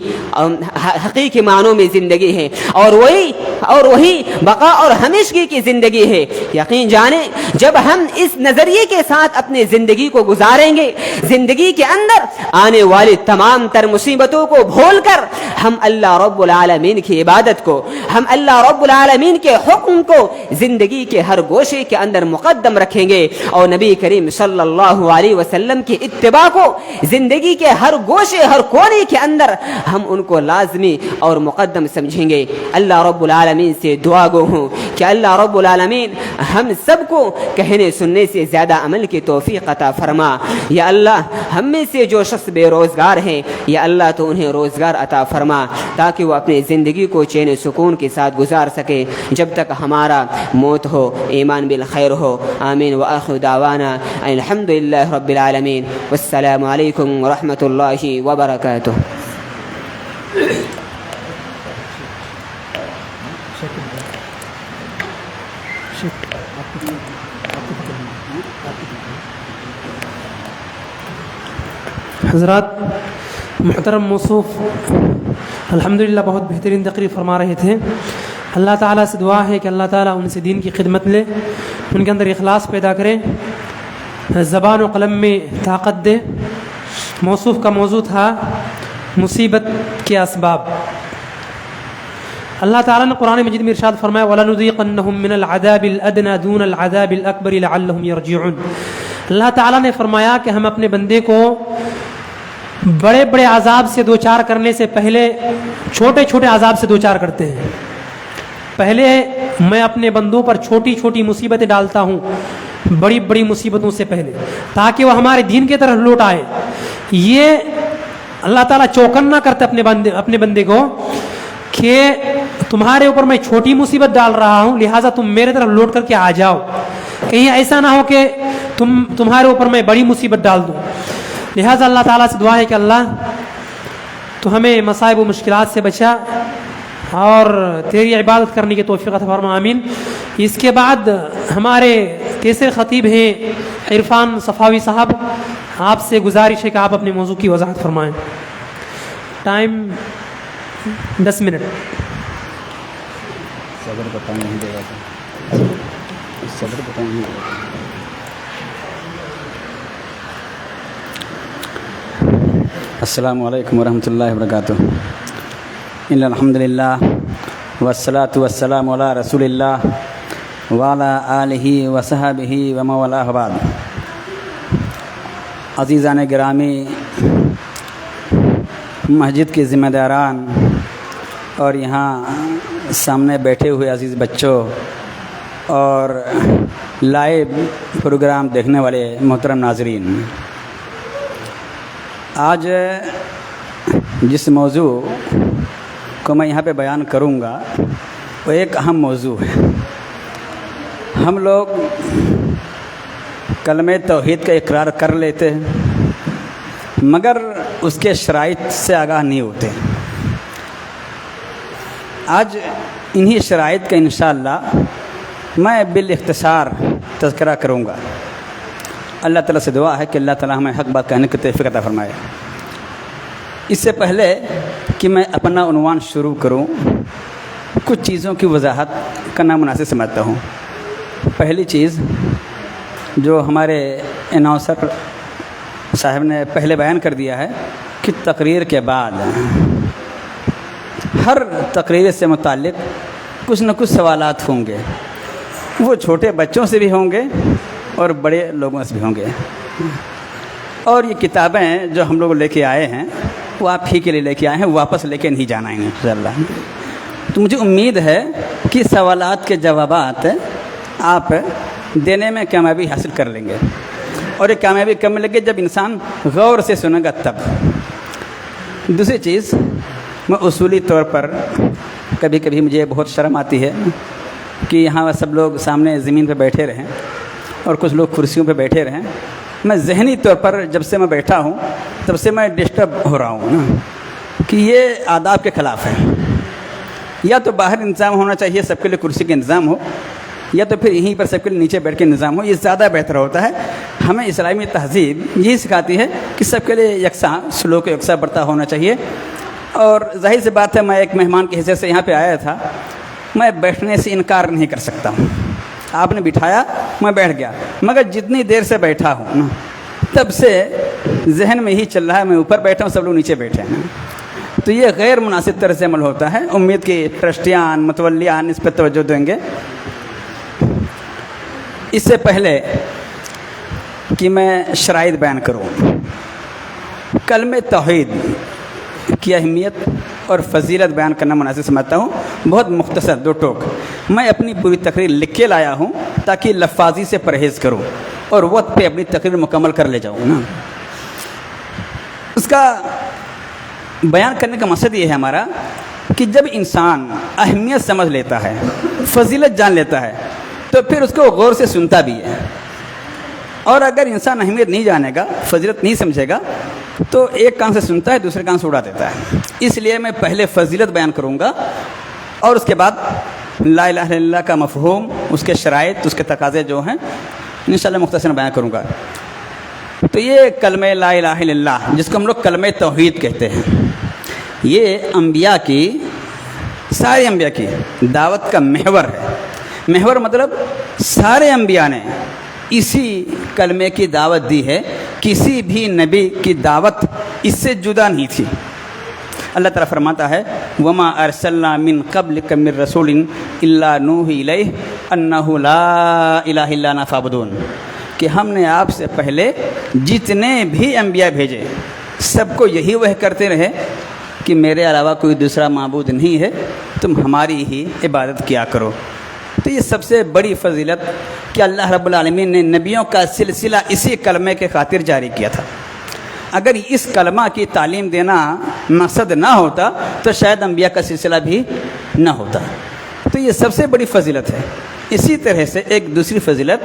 حقیقی معنوں میں زندگی ہے، اور وہی بقا اور ہمیشگی کی زندگی ہے۔ یقین جانیں جب ہم اس نظریے کے ساتھ اپنی زندگی کو گزاریں گے، زندگی کے اندر آنے والی تمام تر مصیبتوں کو بھول کر ہم اللہ رب العالمین کی عبادت کو، ہم اللہ رب العالمین کے حکم کو زندگی کے ہر گوشے کے اندر مقدم رکھیں گے اور نبی کریم صلی اللہ علیہ وسلم کی اتباع کو زندگی کے ہر گوشے ہر کونے کے اندر ہم ان کو لازمی اور مقدم سمجھیں گے۔ اللہ رب العالمین سے دعا گو ہوں کہ اللہ رب العالمین ہم سب کو کہنے سننے سے زیادہ عمل کی توفیق عطا فرما۔ یا اللہ ہم میں سے جو شخص بے روزگار ہیں یا اللہ تو انہیں روزگار عطا فرما تاکہ وہ اپنی زندگی کو چین و سکون کے ساتھ گزار سکے جب تک ہمارا موت ہو، ایمان بالخیر ہو۔ آمین وآخر دعوانا الحمد للہ رب العالمین، والسلام علیکم ورحمۃ اللہ وبرکاتہ۔ حضرات محترم موصوف الحمدللہ بہت بہترین تقریر فرما رہے تھے۔ اللہ تعالیٰ سے دعا ہے کہ اللہ تعالیٰ ان سے دین کی خدمت لے، ان کے اندر اخلاص پیدا کرے، زبان و قلم میں طاقت دے۔ موصوف کا موضوع تھا مصیبت کے اسباب۔ اللہ تعالیٰ نے قرآن مجید میں ارشاد فرمایا وَلَنُذِيقَنَّهُم مِّنَ الْعَذَابِ الْأَدْنَىٰ دُونَ الْعَذَابِ الْأَكْبَرِ لَعَلَّهُمْ يَرْجِعُونَ۔ اللہ تعالیٰ نے فرمایا کہ ہم اپنے بندے کو بڑے بڑے عذاب سے دوچار کرنے سے پہلے چھوٹے چھوٹے عذاب سے دوچار کرتے ہیں۔ پہلے میں اپنے بندوں پر چھوٹی چھوٹی مصیبتیں ڈالتا ہوں بڑی بڑی مصیبتوں سے پہلے، تاکہ وہ ہمارے دین کی طرف لوٹ آئے۔ یہ اللہ تعالیٰ چوکن نہ کرتے اپنے بندے کو کہ تمہارے اوپر میں چھوٹی مصیبت ڈال رہا ہوں لہٰذا تم میرے طرف لوٹ کر کے آ جاؤ، کہیں ایسا نہ ہو کہ تمہارے اوپر میں بڑی مصیبت ڈال دوں۔ لہٰذا اللہ تعالیٰ سے دعا ہے کہ اللہ تو ہمیں مصائب و مشکلات سے بچا اور تیری عبادت کرنے کی توفیق عطا فرما، آمین۔ اس کے بعد ہمارے تیسرے خطیب ہیں عرفان صفاوی صاحب، آپ سے گزارش ہے کہ آپ اپنے موضوع کی وضاحت فرمائیں۔ Time 10 minute. السلام علیکم ورحمۃ اللہ وبرکاتہ۔ ان الحمد للہ والصلاۃ والسلام علی رسول اللہ وعلی آلہ وصحبہ ومن والاه بعد۔ عزیزان گرامی، مسجد کے ذمہ داران اور یہاں سامنے بیٹھے ہوئے عزیز بچوں اور لائیو پروگرام دیکھنے والے محترم ناظرین، آج جس موضوع کو میں یہاں پہ بیان کروں گا وہ ایک اہم موضوع ہے۔ ہم لوگ کلمہ توحید کا اقرار کر لیتے ہیں مگر اس کے شرائط سے آگاہ نہیں ہوتے۔ آج انہی شرائط کا انشاءاللہ میں بالاختصار تذکرہ کروں گا۔ اللہ تعالیٰ سے دعا ہے کہ اللہ تعالیٰ ہمیں حق بات کہنے کی توفیق عطا فرمائے۔ اس سے پہلے کہ میں اپنا عنوان شروع کروں، کچھ چیزوں کی وضاحت کرنا مناسب سمجھتا ہوں۔ پہلی چیز جو ہمارے اناؤنسر صاحب نے پہلے بیان کر دیا ہے کہ تقریر کے بعد ہر تقریر سے متعلق کچھ نہ کچھ سوالات ہوں گے، وہ چھوٹے بچوں سے بھی ہوں گے اور بڑے لوگوں سے بھی ہوں گے، اور یہ کتابیں جو ہم لوگ لے کے آئے ہیں وہ آپ ہی کے لیے لے کے آئے ہیں، واپس لے کے نہیں جانا ہے انشاءاللہ۔ تو مجھے امید ہے کہ سوالات کے جوابات آپ دینے میں کامیابی حاصل کر لیں گے، اور یہ کامیابی کب ملے گی؟ جب انسان غور سے سنے گا تب۔ دوسری چیز، میں اصولی طور پر کبھی کبھی مجھے بہت شرم آتی ہے کہ یہاں سب لوگ سامنے زمین پہ بیٹھے رہیں اور کچھ لوگ کرسیوں پہ بیٹھے رہیں۔ میں ذہنی طور پر جب سے میں بیٹھا ہوں تب سے میں ڈسٹرب ہو رہا ہوں نا کہ یہ آداب کے خلاف ہے۔ یا تو باہر انتظام ہونا چاہیے، سب کے لیے کرسی کا انتظام ہو، یا تو پھر یہیں پر سب کے لیے نیچے بیٹھ کے انتظام ہو، یہ زیادہ بہتر ہوتا ہے۔ ہمیں اسلامی تہذیب یہی سکھاتی ہے کہ سب کے لیے یکساں سلوک یکساں برتا ہونا چاہیے۔ اور ظاہر سی بات ہے، میں ایک مہمان کی حیثیت سے یہاں پہ آیا تھا، میں بیٹھنے سے انکار نہیں کر سکتا ہوں۔ آپ نے بٹھایا، میں بیٹھ گیا، مگر جتنی دیر سے بیٹھا ہوں نا تب سے ذہن میں ہی چل رہا ہے میں اوپر بیٹھا ہوں، سب لوگ نیچے بیٹھے ہیں، تو یہ غیر مناسب طرز عمل ہوتا ہے۔ امید کہ ٹرسٹیان متولیان اس پہ توجہ دیں گے۔ اس سے پہلے کہ میں شرائط بیان کروں، کلمہ توحید کی اہمیت اور فضیلت بیان کرنا مناسب سمجھتا ہوں۔ بہت مختصر دو ٹوک، میں اپنی پوری تقریر لکھ کے لایا ہوں تاکہ لفاظی سے پرہیز کروں اور وقت پہ اپنی تقریر مکمل کر لے جاؤں نا۔ اس کا بیان کرنے کا مقصد یہ ہے ہمارا کہ جب انسان اہمیت سمجھ لیتا ہے، فضیلت جان لیتا ہے، تو پھر اس کو غور سے سنتا بھی ہے، اور اگر انسان اہمیت نہیں جانے گا، فضیلت نہیں سمجھے گا، تو ایک کان سے سنتا ہے دوسرے کان سے اڑا دیتا ہے۔ اس لیے میں پہلے فضیلت بیان کروں گا اور اس کے بعد لا الہ الا اللہ کا مفہوم، اس کے شرائط، اس کے تقاضے جو ہیں انشاءاللہ مختصر بیان کروں گا۔ تو یہ کلمہ لا الہ الا اللہ، جس کو ہم لوگ کلمہ توحید کہتے ہیں، یہ انبیاء کی، سارے انبیاء کی دعوت کا محور ہے۔ محور مطلب سارے انبیاء نے اسی کلمے کی دعوت دی ہے، کسی بھی نبی کی دعوت اس سے جدا نہیں تھی۔ اللہ تعالیٰ فرماتا ہے وما ارسلنا من قبلک من رسول الا نوحی الیہ انہ لا الہ الا انا فاعبدون، کہ ہم نے آپ سے پہلے جتنے بھی انبیاء بھیجے سب کو یہی وہ کرتے رہے کہ میرے علاوہ کوئی دوسرا معبود نہیں ہے، تم ہماری ہی عبادت کیا کرو۔ تو یہ سب سے بڑی فضیلت کہ اللہ رب العالمین نے نبیوں کا سلسلہ اسی کلمے کے خاطر جاری کیا تھا۔ اگر اس کلمہ کی تعلیم دینا مقصد نہ ہوتا تو شاید انبیاء کا سلسلہ بھی نہ ہوتا۔ تو یہ سب سے بڑی فضیلت ہے۔ اسی طرح سے ایک دوسری فضیلت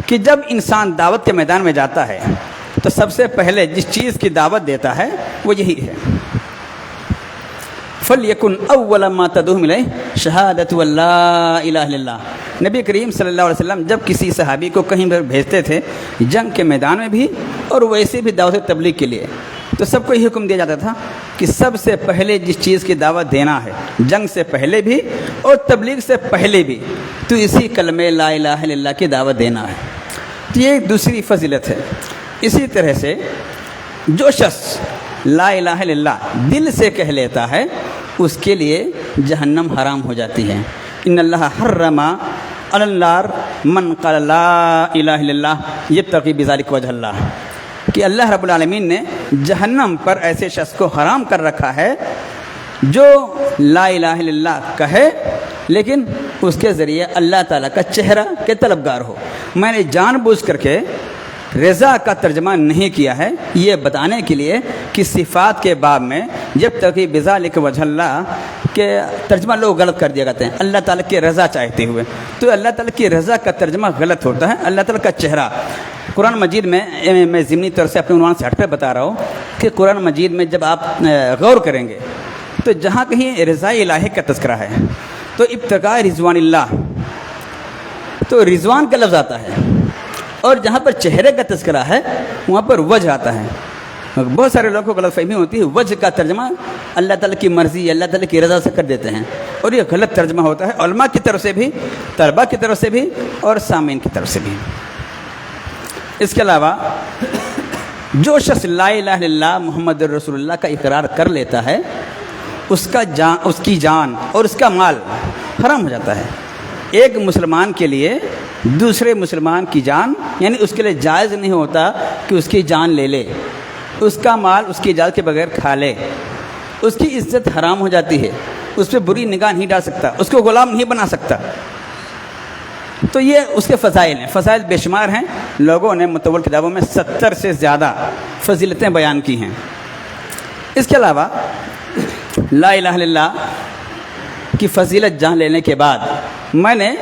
کہ جب انسان دعوت کے میدان میں جاتا ہے تو سب سے پہلے جس چیز کی دعوت دیتا ہے وہ یہی ہے، فَلْيَكُنْ أَوَّلَ مَا تَدْعُوهُمْ إِلَيْهِ شَهَادَةُ أَن لَّا إِلَٰهَ إِلَّا اللَّهُ۔ نبی کریم صلی اللہ علیہ وسلم جب کسی صحابی کو کہیں پر بھیجتے تھے، جنگ کے میدان میں بھی اور ویسے بھی دعوت تبلیغ کے لیے، تو سب کو یہ حکم دیا جاتا تھا کہ سب سے پہلے جس چیز کی دعوت دینا ہے، جنگ سے پہلے بھی اور تبلیغ سے پہلے بھی، تو اسی کلمہ لا الہ الا اللہ کی دعوت دینا ہے۔ تو یہ ایک دوسری فضیلت ہے۔ اسی طرح سے جو شخص لا الہ الا اللہ دل سے کہہ لیتا ہے اس کے لیے جہنم حرام ہو جاتی ہے۔ ان اللہ حرم علی النار من قال لا الہ الا اللہ یبتغی بذلک وجہ اللہ، کہ اللہ رب العالمین نے جہنم پر ایسے شخص کو حرام کر رکھا ہے جو لا الہ الا اللہ کہے لیکن اس کے ذریعے اللہ تعالیٰ کا چہرہ کے طلبگار ہو۔ میں نے جان بوجھ کر کے رضا کا ترجمہ نہیں کیا ہے، یہ بتانے کے لیے کہ صفات کے باب میں جب تک بذالک وجہ اللہ کے ترجمہ لوگ غلط کر دیا کرتے ہیں، اللہ تعالیٰ کی رضا چاہتے ہوئے، تو اللہ تعالیٰ کی رضا کا ترجمہ غلط ہوتا ہے۔ اللہ تعالیٰ کا چہرہ قرآن مجید میں ضمنی طور سے اپنے عنوان سے ہٹ پہ بتا رہا ہوں کہ قرآن مجید میں جب آپ غور کریں گے تو جہاں کہیں رضا الہی کا تذکرہ ہے تو ابتغاء رضوان اللہ، تو رضوان کا لفظ آتا ہے، اور جہاں پر چہرے کا تذکرہ ہے وہاں پر وجہ آتا ہے۔ بہت سارے لوگوں کو غلط فہمی ہوتی ہے، وجہ کا ترجمہ اللہ تعالیٰ کی مرضی، اللہ تعالیٰ کی رضا سے کر دیتے ہیں، اور یہ غلط ترجمہ ہوتا ہے علماء کی طرف سے بھی، طلباء کی طرف سے بھی اور سامعین کی طرف سے بھی۔ اس کے علاوہ جو شخص لا الہ الا اللہ محمد رسول اللہ کا اقرار کر لیتا ہے اس کی جان اور اس کا مال حرام ہو جاتا ہے۔ ایک مسلمان کے لیے دوسرے مسلمان کی جان یعنی اس کے لیے جائز نہیں ہوتا کہ اس کی جان لے لے، اس کا مال اس کی اجازت کے بغیر کھا لے، اس کی عزت حرام ہو جاتی ہے، اس پہ بری نگاہ نہیں ڈال سکتا، اس کو غلام نہیں بنا سکتا۔ تو یہ اس کے فضائل ہیں، فضائل بے شمار ہیں، لوگوں نے متول کتابوں میں 70 سے زیادہ فضیلتیں بیان کی ہیں۔ اس کے علاوہ لا الہ الا اللہ کی فضیلت جان لینے کے بعد میں نے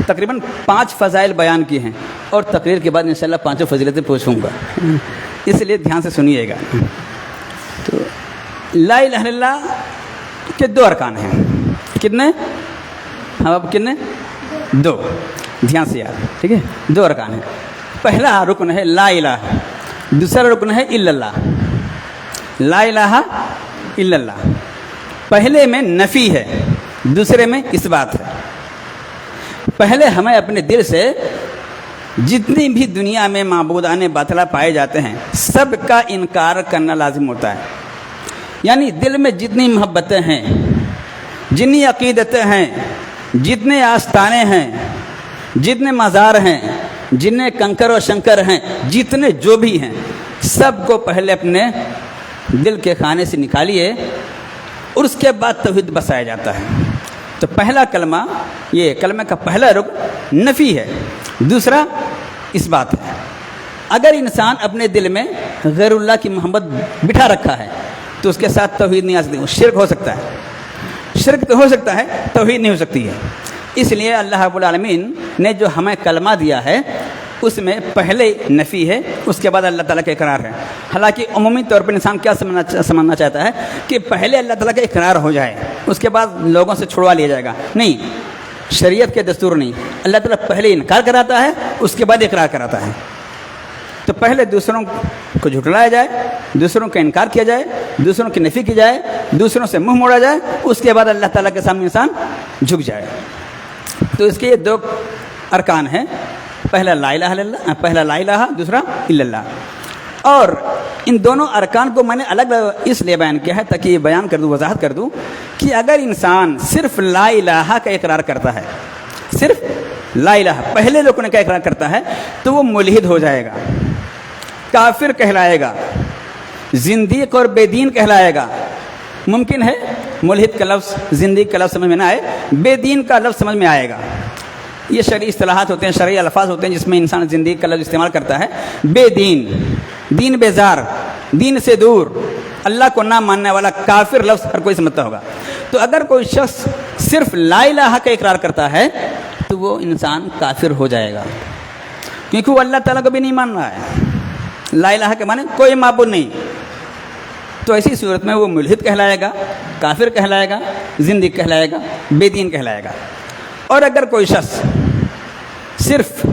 تقریباً 5 فضائل بیان کی ہیں اور تقریر کے بعد انشاءاللہ 5 فضیلتیں پوچھوں گا، اس لیے دھیان سے سنیے گا۔ تو لا الہ الا اللہ کے 2 ارکان ہیں، کتنے؟ ہم اب کتنے؟ 2، دھیان سے یاد، ٹھیک ہے؟ 2 ارکان ہیں۔ پہلا رکن ہے لا الہ، دوسرا رکن ہے الا اللہ۔ لا الہ الا اللہ، پہلے میں نفی ہے، دوسرے میں اثبات ہے۔ پہلے ہمیں اپنے دل سے جتنی بھی دنیا میں معبودان باطلہ پائے جاتے ہیں سب کا انکار کرنا لازم ہوتا ہے، یعنی دل میں جتنی محبتیں ہیں، جتنی عقیدتیں ہیں، جتنے آستانے ہیں، جتنے مزار ہیں، جتنے کنکر و شنکر ہیں، جتنے جو بھی ہیں، سب کو پہلے اپنے دل کے خانے سے نکالیے اور اس کے بعد توحید بسایا جاتا ہے۔ تو پہلا کلمہ، یہ کلمہ کا پہلا رکن نفی ہے، دوسرا اثبات ہے۔ اگر انسان اپنے دل میں غیر اللہ کی محبت بٹھا رکھا ہے تو اس کے ساتھ توحید نہیں آ سکتی، شرک ہو سکتا ہے، شرک تو ہو سکتا ہے، توحید نہیں ہو سکتی ہے۔ اس لیے اللہ رب العالمین نے جو ہمیں کلمہ دیا ہے اس میں پہلے نفی ہے، اس کے بعد اللہ تعالیٰ کا اقرار ہے۔ حالانکہ عمومی طور پر انسان کیا سمجھنا چاہتا ہے کہ پہلے اللہ تعالیٰ کا اقرار ہو جائے اس کے بعد لوگوں سے چھڑوا لیا جائے گا، نہیں، شریعت کے دستور نہیں، اللہ تعالیٰ پہلے انکار کراتا ہے اس کے بعد اقرار کراتا ہے۔ تو پہلے دوسروں کو جھٹلایا جائے، دوسروں کا انکار کیا جائے، دوسروں کی نفی کی جائے، دوسروں سے منہ موڑا جائے، اس کے بعد اللہ تعالیٰ کے سامنے انسان جھک جائے۔ تو اس کے یہ 2 ارکان ہیں، پہلا لا الہ الا اللہ، پہلا لا الہ، دوسرا الا اللہ۔ اور ان دونوں ارکان کو میں نے الگ اس لیے بیان کیا ہے تاکہ یہ بیان کر دوں، وضاحت کر دوں کہ اگر انسان صرف لا الہ کا اقرار کرتا ہے، صرف لا الہ پہلے رکن کا اقرار کرتا ہے تو وہ ملحد ہو جائے گا، کافر کہلائے گا، زندیق اور بے دین کہلائے گا۔ ممکن ہے ملحد کا لفظ، زندیق کا لفظ سمجھ میں نہ آئے، بے دین کا لفظ سمجھ میں آئے گا۔ یہ شرعی اصطلاحات ہوتے ہیں، شرعی الفاظ ہوتے ہیں جس میں انسان زندیق کا لفظ استعمال کرتا ہے۔ بے دین، دین بیزار، دین سے دور، اللہ کو نہ ماننے والا، کافر لفظ ہر کوئی سمجھتا ہوگا۔ تو اگر کوئی شخص صرف لا الہ کا اقرار کرتا ہے تو وہ انسان کافر ہو جائے گا، کیونکہ وہ اللہ تعالیٰ کو بھی نہیں مان رہا ہے۔ لا الہ کے معنی کوئی معبود نہیں، تو ایسی صورت میں وہ ملحد کہلائے گا، کافر کہلائے گا، زندیق کہلائے گا، بے دین کہلائے گا۔ اور اگر کوئی شخص صرف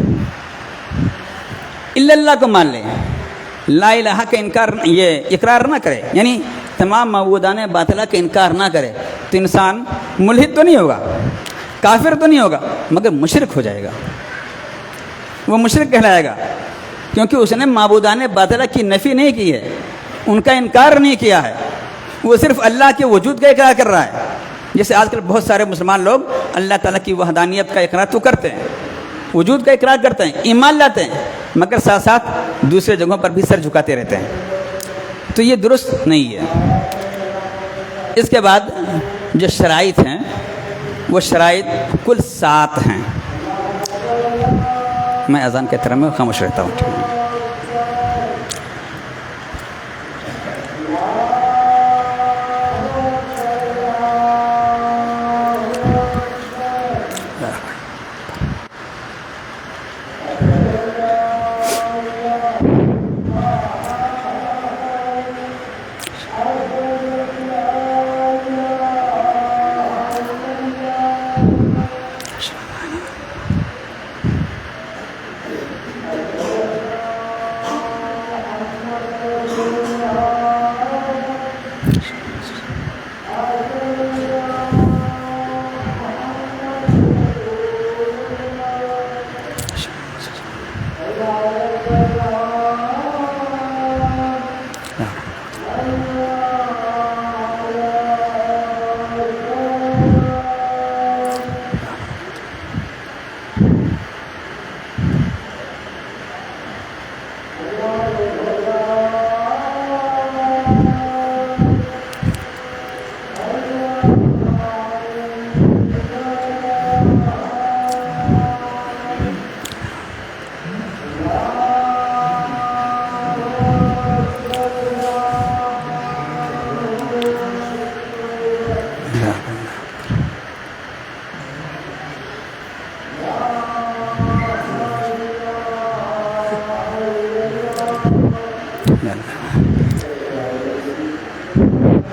الا اللہ کو مان لے، لا الہ کا انکار، یہ اقرار نہ کرے، یعنی تمام معبودان باطلہ کا انکار نہ کرے، تو انسان ملحد تو نہیں ہوگا، کافر تو نہیں ہوگا، مگر مشرک ہو جائے گا۔ وہ مشرک کہلائے گا کیونکہ اس نے معبودان باطلہ کی نفی نہیں کی ہے، ان کا انکار نہیں کیا ہے، وہ صرف اللہ کے وجود کا اقرار کر رہا ہے۔ جیسے آج کل بہت سارے مسلمان لوگ اللہ تعالیٰ کی وحدانیت کا اقرار تو کرتے ہیں، وجود کا اقرار کرتے ہیں، ایمان لاتے ہیں، مگر ساتھ ساتھ دوسرے جگہوں پر بھی سر جھکاتے رہتے ہیں، تو یہ درست نہیں ہے۔ اس کے بعد جو شرائط ہیں وہ شرائط کل 7 ہیں۔ میں اذان کے احترام میں خاموش رہتا ہوں۔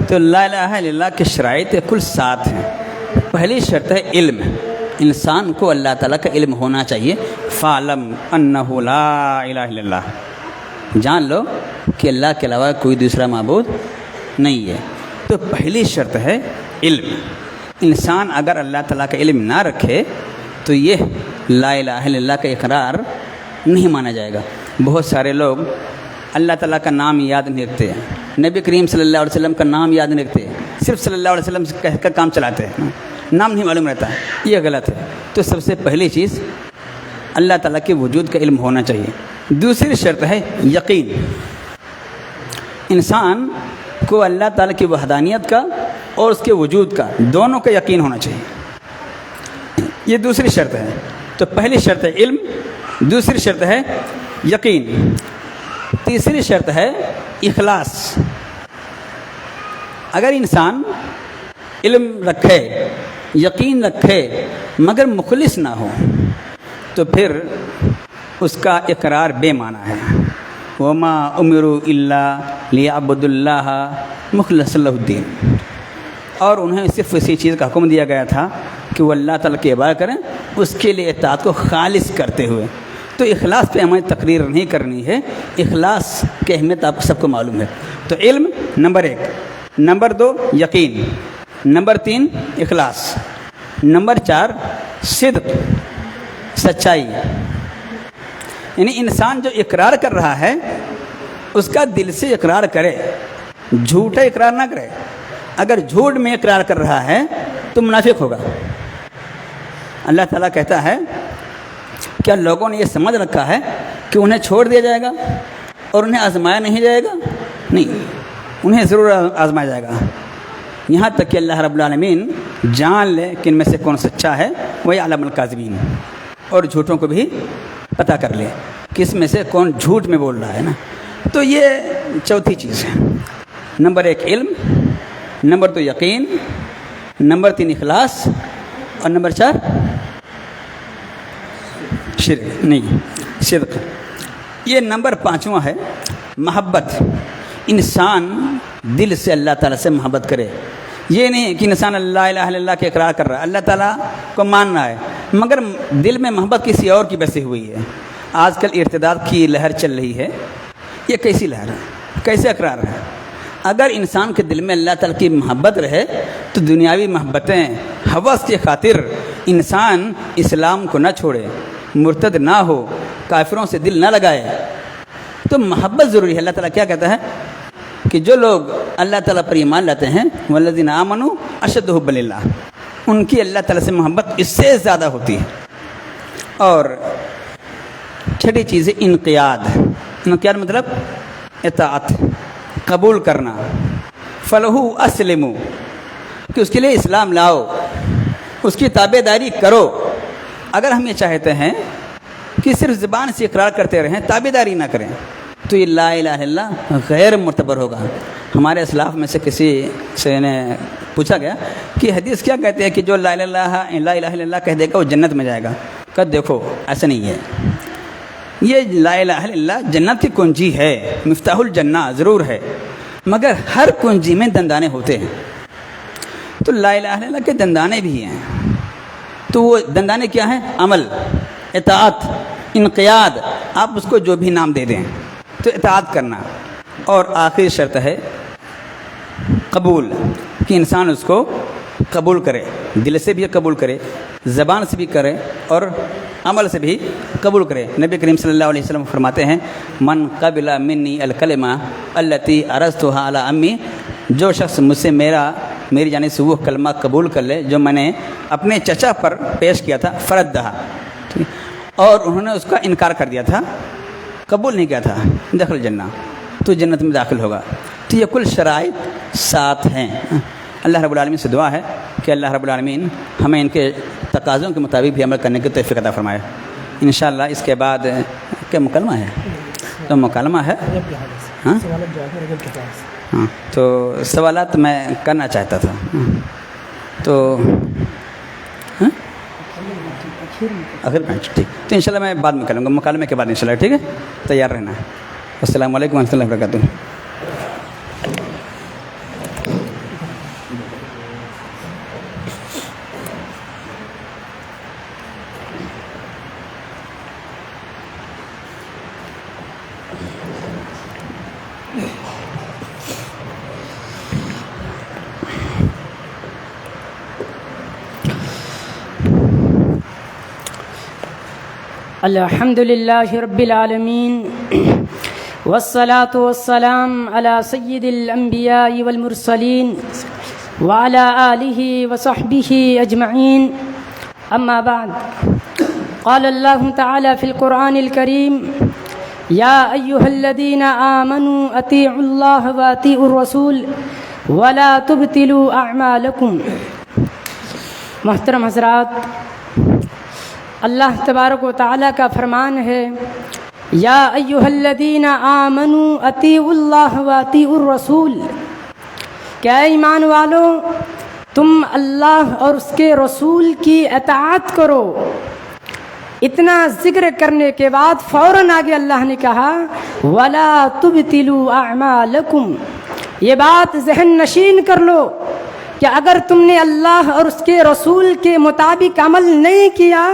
تو لا الہ الا اللہ کے شرائط کل 7 ہیں. پہلی شرط ہے علم. انسان کو اللہ تعالیٰ کا علم ہونا چاہیے. فَعْلَمْ أَنَّهُ لَا إِلَهَ إِلَّا اللَّهُ، جان لو کہ اللہ کے علاوہ کوئی دوسرا معبود نہیں ہے. تو پہلی شرط ہے علم. انسان اگر اللہ تعالیٰ کا علم نہ رکھے تو یہ لا الہ الا اللہ کا اقرار نہیں مانا جائے گا. بہت سارے لوگ اللہ تعالیٰ کا نام یاد نہیں رکھتے ہیں، نبی کریم صلی اللہ علیہ وسلم کا نام یاد نہیں رکھتے، صرف صلی اللہ علیہ وسلم سے کہہ کر کام چلاتے ہیں، نام نہیں معلوم رہتا ہے. یہ غلط ہے. تو سب سے پہلی چیز اللہ تعالیٰ کے وجود کا علم ہونا چاہیے. دوسری شرط ہے یقین. انسان کو اللہ تعالیٰ کی وحدانیت کا اور اس کے وجود کا دونوں کا یقین ہونا چاہیے. یہ دوسری شرط ہے. تو پہلی شرط ہے علم، دوسری شرط ہے یقین، تیسری شرط ہے اخلاص. اگر انسان علم رکھے، یقین رکھے مگر مخلص نہ ہو تو پھر اس کا اقرار بے معنی ہے. وما امروا الا لیعبدوا اللہ مخلصا لہ الدین. اور انہیں صرف اسی چیز کا حکم دیا گیا تھا کہ وہ اللہ تعالیٰ کی عبادت کریں، اس کے لیے اطاعت کو خالص کرتے ہوئے. تو اخلاص پہ ہمیں تقریر نہیں کرنی ہے. اخلاص کی اہمیت آپ سب کو معلوم ہے. تو علم نمبر 1، نمبر 2 یقین، نمبر 3 اخلاص، نمبر 4 صدق، سچائی. یعنی انسان جو اقرار کر رہا ہے اس کا دل سے اقرار کرے، جھوٹا اقرار نہ کرے. اگر جھوٹ میں اقرار کر رہا ہے تو منافق ہوگا. اللہ تعالیٰ کہتا ہے کیا لوگوں نے یہ سمجھ رکھا ہے کہ انہیں چھوڑ دیا جائے گا اور انہیں آزمایا نہیں جائے گا؟ نہیں، انہیں ضرور آزمایا جائے گا. یہاں تک کہ اللہ رب العالمین جان لے کہ ان میں سے کون سچا ہے، وہی عالم الکاذبین، اور جھوٹوں کو بھی پتہ کر لے کہ اس میں سے کون جھوٹ میں بول رہا ہے نا. تو یہ چوتھی چیز ہے. نمبر 1 علم، نمبر 2 یقین، نمبر 3 اخلاص، اور نمبر 4 صدق. یہ نمبر 5واں ہے محبت. انسان دل سے اللہ تعالیٰ سے محبت کرے. یہ نہیں کہ انسان اللہ الہ الا اللہ کے اقرار کر رہا ہے، اللہ تعالیٰ کو مان رہا ہے مگر دل میں محبت کسی اور کی بسی ہوئی ہے. آج کل ارتداد کی لہر چل رہی ہے. یہ کیسی لہر ہے؟ کیسے اقرار ہے؟ اگر انسان کے دل میں اللہ تعالیٰ کی محبت رہے تو دنیاوی محبتیں، ہوس کی خاطر انسان اسلام کو نہ چھوڑے، مرتد نہ ہو، کافروں سے دل نہ لگائے. تو محبت ضروری ہے. اللہ تعالیٰ کیا کہتا ہے کہ جو لوگ اللہ تعالیٰ پر ایمان لاتے ہیں والذین آمنوا اشد حبا للہ، ان کی اللہ تعالیٰ سے محبت اس سے زیادہ ہوتی ہے. اور چھٹی چیز ہے انقیاد. انقیاد مطلب اطاعت، قبول کرنا. فلہو اسلموا، کہ اس کے لیے اسلام لاؤ، اس کی تابع داری کرو. اگر ہم یہ چاہتے ہیں کہ صرف زبان سے اقرار کرتے رہیں، تابع داری نہ کریں، تو یہ لا الہ الا اللہ غیر معتبر ہوگا. ہمارے اسلاف میں سے کسی سے نے پوچھا گیا کہ حدیث کیا کہتے ہیں کہ جو لا الہ الا اللہ کہہ دے گا وہ جنت میں جائے گا. کہ دیکھو ایسا نہیں ہے. یہ لا الہ الا اللہ جنت کی کنجی ہے، مفتاح الجنہ ضرور ہے، مگر ہر کنجی میں دندانے ہوتے ہیں. تو لا الہ الا اللہ کے دندانے بھی ہیں. تو وہ دندانے کیا ہیں؟ عمل، اطاعت، انقیاد. آپ اس کو جو بھی نام دے دیں تو اطاعت کرنا. اور آخری شرط ہے قبول، کہ انسان اس کو قبول کرے، دل سے بھی قبول کرے، زبان سے بھی کرے، اور عمل سے بھی قبول کرے. نبی کریم صلی اللہ علیہ وسلم فرماتے ہیں من قبل منی الکلمہ التی عرضتها علی امی، جو شخص مجھ سے میری جانب سے وہ کلمہ قبول کر لے جو میں نے اپنے چچا پر پیش کیا تھا، فردھا، اور انہوں نے اس کا انکار کر دیا تھا، قبول نہیں کیا تھا، دخل جنہ، تو جنت میں داخل ہوگا. تو یہ کل شرائط 7 ہیں. اللہ رب العالمین سے دعا ہے کہ اللہ رب العالمین ہمیں ان کے تقاضوں کے مطابق بھی عمل کرنے کی توفیق عطا فرمائے. انشاءاللہ اس کے بعد کیا مکالمہ ہے؟ تو مکالمہ ہے. ہاں ہاں، تو سوالات میں کرنا چاہتا تھا. تو آخر میں ٹھیک، تو انشاءاللہ میں بعد میں کروں گا، مکالمے کے بعد انشاءاللہ. ٹھیک ہے، تیار رہنا ہے. السلام علیکم ورحمۃ اللہ وبرکاتہ. الحمد لله رب العالمين والصلاة والسلام على سيد الأنبياء والمرسلين وعلى آله وصحبه أجمعين. أما بعد، قال الله تعالى في القرآن الكريم: يا أيها الذين آمنوا أطيعوا الله وأطيعوا الرسول ولا تبطلوا أعمالكم. محترم حضرات، اللہ تبارک و تعالیٰ کا فرمان ہے: یا ایھا الذین آمنوا اطیعوا اللہ و اطیعوا الرسول. کیا ایمان والو، تم اللہ اور اس کے رسول کی اطاعت کرو. اتنا ذکر کرنے کے بعد فوراً آگے اللہ نے کہا: ولا تبطلوا اعمالکم. یہ بات ذہن نشین کر لو کہ اگر تم نے اللہ اور اس کے رسول کے مطابق عمل نہیں کیا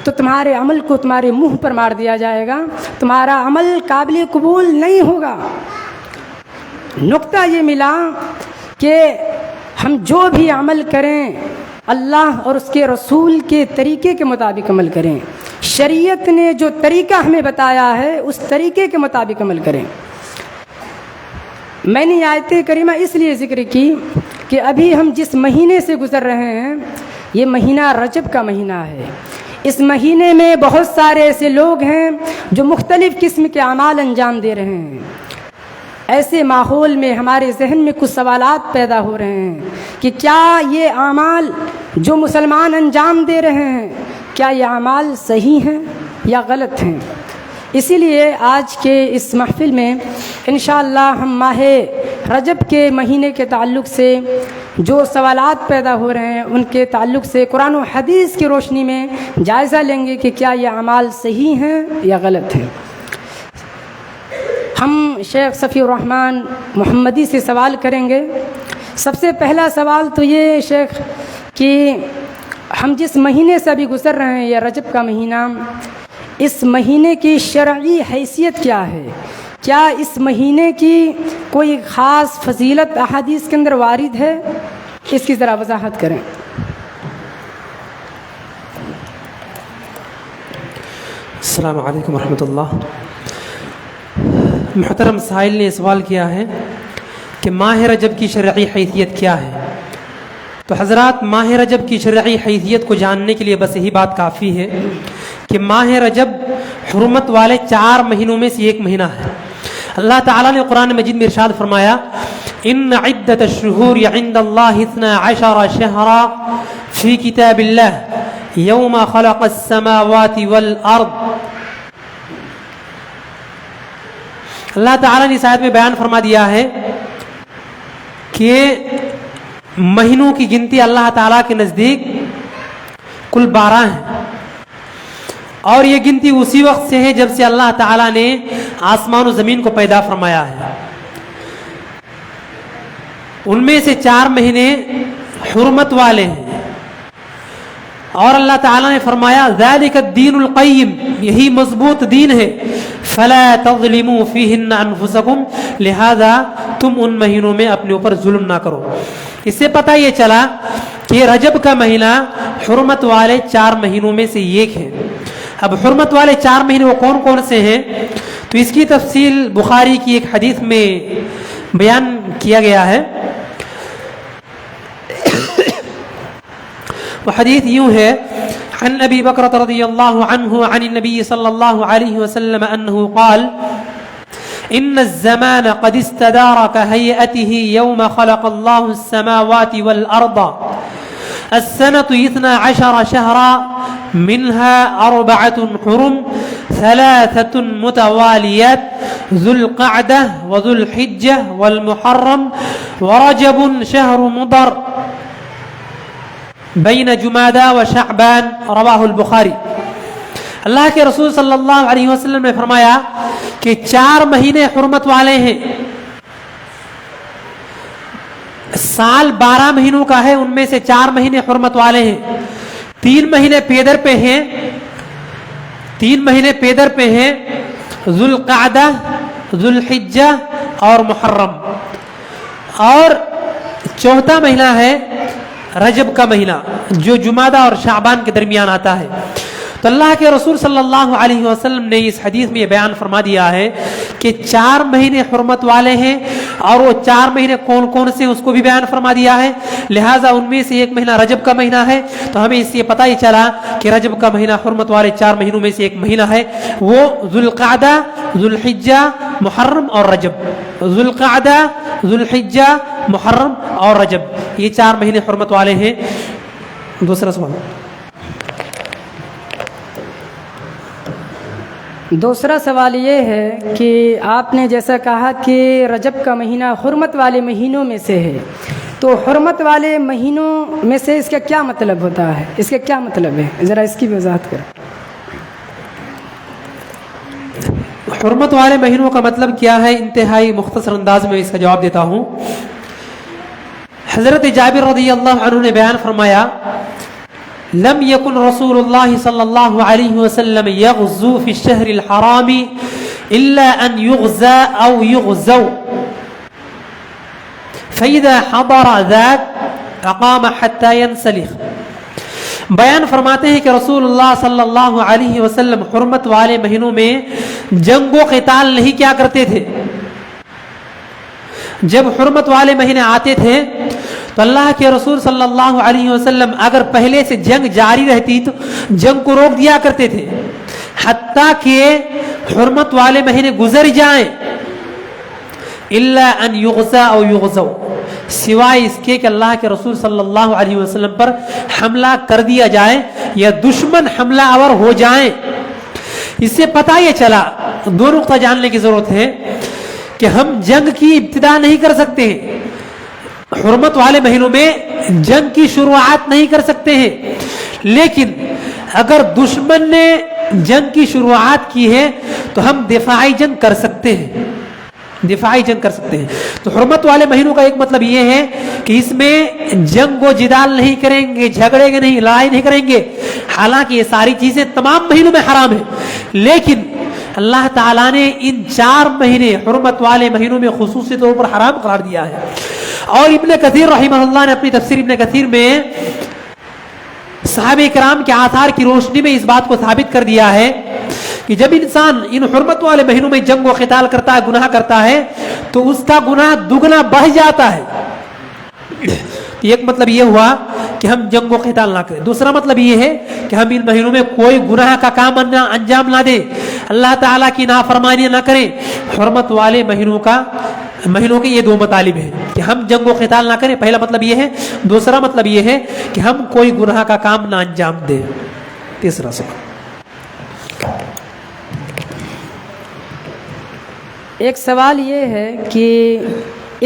تو تمہارے عمل کو تمہارے منہ پر مار دیا جائے گا، تمہارا عمل قابل قبول نہیں ہوگا. نقطہ یہ ملا کہ ہم جو بھی عمل کریں اللہ اور اس کے رسول کے طریقے کے مطابق عمل کریں. شریعت نے جو طریقہ ہمیں بتایا ہے اس طریقے کے مطابق عمل کریں. میں نے آیت کریمہ اس لیے ذکر کی کہ ابھی ہم جس مہینے سے گزر رہے ہیں یہ مہینہ رجب کا مہینہ ہے. اس مہینے میں بہت سارے ایسے لوگ ہیں جو مختلف قسم کے اعمال انجام دے رہے ہیں. ایسے ماحول میں ہمارے ذہن میں کچھ سوالات پیدا ہو رہے ہیں کہ کیا یہ اعمال جو مسلمان انجام دے رہے ہیں کیا یہ اعمال صحیح ہیں یا غلط ہیں. اسی لیے آج کے اس محفل میں انشاءاللہ ہم ماہ رجب کے مہینے کے تعلق سے جو سوالات پیدا ہو رہے ہیں ان کے تعلق سے قرآن و حدیث کی روشنی میں جائزہ لیں گے کہ کیا یہ اعمال صحیح ہیں یا غلط ہیں. ہم شیخ صفی الرحمن محمدی سے سوال کریں گے. سب سے پہلا سوال تو یہ شیخ کہ ہم جس مہینے سے ابھی گزر رہے ہیں یہ رجب کا مہینہ، اس مہینے کی شرعی حیثیت کیا ہے؟ کیا اس مہینے کی کوئی خاص فضیلت احادیث کے اندر وارد ہے؟ اس کی ذرا وضاحت کریں. السلام علیکم ورحمۃ اللہ. محترم سائل نے سوال کیا ہے کہ ماہ رجب کی شرعی حیثیت کیا ہے. تو حضرات، ماہ رجب کی شرعی حیثیت کو جاننے کے لیے بس یہی بات کافی ہے کہ ماہ رجب حرمت والے 4 مہینوں میں سے ایک مہینہ ہے. اللہ تعالیٰ نے قرآن مجید میں ارشاد فرمایا: ان عدت الشہور عند اللہ 12 شہرا فی کتاب اللہ یوم خلق السماوات والارض. اللہ تعالیٰ نے اس آیت میں بیان فرما دیا ہے کہ مہینوں کی گنتی اللہ تعالیٰ کے نزدیک کل 12 ہیں، اور یہ گنتی اسی وقت سے ہے جب سے اللہ تعالیٰ نے آسمان و زمین کو پیدا فرمایا ہے. ان میں سے 4 مہینے حرمت والے ہیں، اور اللہ تعالیٰ نے فرمایا: ذالک الدین القیم، یہی مضبوط دین ہے. فلا تظلموا فیہن انفسکم، لہذا تم ان مہینوں میں اپنے اوپر ظلم نہ کرو. اس سے پتہ یہ چلا کہ رجب کا مہینہ حرمت والے 4 مہینوں میں سے ایک ہے. اب حرمت والے 4 مہینے وہ کون کون سے ہیں؟ تو اس کی تفصیل بخاری کی ایک حدیث میں بیان کیا گیا ہے. وہ حدیث یوں ہے: عن ابی بکرۃ رضی اللہ عنہ عن النبی صلی اللہ علیہ وسلم انہ قال: ان الزمان قد استدار كهيئته يوم خلق الله السماوات والارض. السنة 12 شهرا منها 4 حرم 3 متواليات ذو القعدة وذو الحجة والمحرم ورجب شهر مضر بين جمادى وشعبان. رواه البخاری. اللہ کے رسول صلی اللہ علیہ وسلم نے فرمایا کہ 4 مہینے حرمت والے ہیں. سال 12 مہینوں کا ہے، ان میں سے 4 مہینے حرمت والے ہیں. 3 مہینے پیدر پہ ہیں، 3 مہینے پیدر پہ ہیں، ذوالقعدہ، ذوالحجہ اور محرم. اور 4تھا مہینہ ہے رجب کا مہینہ جو جمادہ اور شعبان کے درمیان آتا ہے. تو اللہ کے رسول صلی اللہ علیہ وسلم نے اس حدیث میں یہ بیان فرما دیا ہے کہ 4 مہینے حرمت والے ہیں، اور وہ 4 مہینے کون کون سے اس کو بھی بیان فرما دیا ہے. لہٰذا ان میں سے ایک مہینہ رجب کا مہینہ ہے. تو ہمیں اس سے پتہ ہی چلا کہ رجب کا مہینہ حرمت والے 4 مہینوں میں سے ایک مہینہ ہے. وہ ذوالقعدہ، ذوالحجہ، محرم اور رجب. ذوالقعدہ، ذوالحجہ، محرم اور رجب، یہ 4 مہینے حرمت والے ہیں. دوسرا سوال. دوسرا سوال یہ ہے کہ آپ نے جیسا کہا کہ رجب کا مہینہ حرمت والے مہینوں میں سے ہے، تو حرمت والے مہینوں میں سے اس کا کیا مطلب ہوتا ہے؟ اس کا کیا مطلب ہے؟ ذرا اس کی بھی وضاحت کریں. حرمت والے مہینوں کا مطلب کیا ہے؟ انتہائی مختصر انداز میں اس کا جواب دیتا ہوں. حضرت جابر رضی اللہ عنہ نے بیان فرمایا لم يكن رسول الله صلى الله عليه وسلم يغزو في الشهر الحرام إلا أن يغزى أو يغزو فإذا حضر ذاك أقام حتى ينسلخ. بیان فرماتے ہیں کہ رسول اللہ صلی اللہ علیہ وسلم حرمت والے مہینوں میں جنگ و قتال نہیں کیا کرتے تھے. جب حرمت والے مہینے آتے تھے تو اللہ کے رسول صلی اللہ علیہ وسلم اگر پہلے سے جنگ جاری رہتی تو جنگ کو روک دیا کرتے تھے حتیٰ کہ حرمت والے مہینے گزر جائیں. الا ان یغزا او یغزو، سوائے اس کے کہ اللہ کے رسول صلی اللہ علیہ وسلم پر حملہ کر دیا جائے یا دشمن حملہ آور ہو جائیں. اس سے پتہ یہ چلا، 2 نقطہ جاننے کی ضرورت ہے کہ ہم جنگ کی ابتدا نہیں کر سکتے ہیں. حرمت والے مہینوں میں جنگ کی شروعات نہیں کر سکتے ہیں، لیکن اگر دشمن نے جنگ کی شروعات کی ہے تو ہم دفاعی جنگ کر سکتے ہیں. دفاعی جنگ کر سکتے ہیں. تو حرمت والے مہینوں کا ایک مطلب یہ ہے کہ اس میں جنگ و جدال نہیں کریں گے، جھگڑیں گے نہیں، لڑائی نہیں کریں گے. حالانکہ یہ ساری چیزیں تمام مہینوں میں حرام ہیں، لیکن اللہ تعالیٰ نے ان 4 مہینے حرمت والے مہینوں میں خصوصی طور پر حرام قرار دیا ہے. اور ابن کثیر رحمہ اللہ نے اپنی تفسیر ابن کثیر میں صحابہ کرام کے آثار کی روشنی میں اس بات کو ثابت کر دیا ہے کہ جب انسان ان حرمت والے مہینوں میں جنگ و قتال کرتا ہے، گناہ کرتا ہے، تو اس کا گناہ دگنا بڑھ جاتا ہے. ایک مطلب یہ ہوا کہ ہم جنگ و قتال نہ کریں. دوسرا مطلب یہ ہے کہ ہم ان مہینوں میں کوئی گناہ کا کام انجام نہ دیں، اللہ تعالیٰ کی نافرمانی نہ کریں. حرمت والے مہینوں کے یہ 2 مطالب ہیں کہ ہم جنگ و قتال نہ کریں، پہلا مطلب یہ ہے. دوسرا مطلب یہ ہے کہ ہم کوئی گناہ کا کام نہ انجام دیں. تیسرا سوال. ایک سوال یہ ہے کہ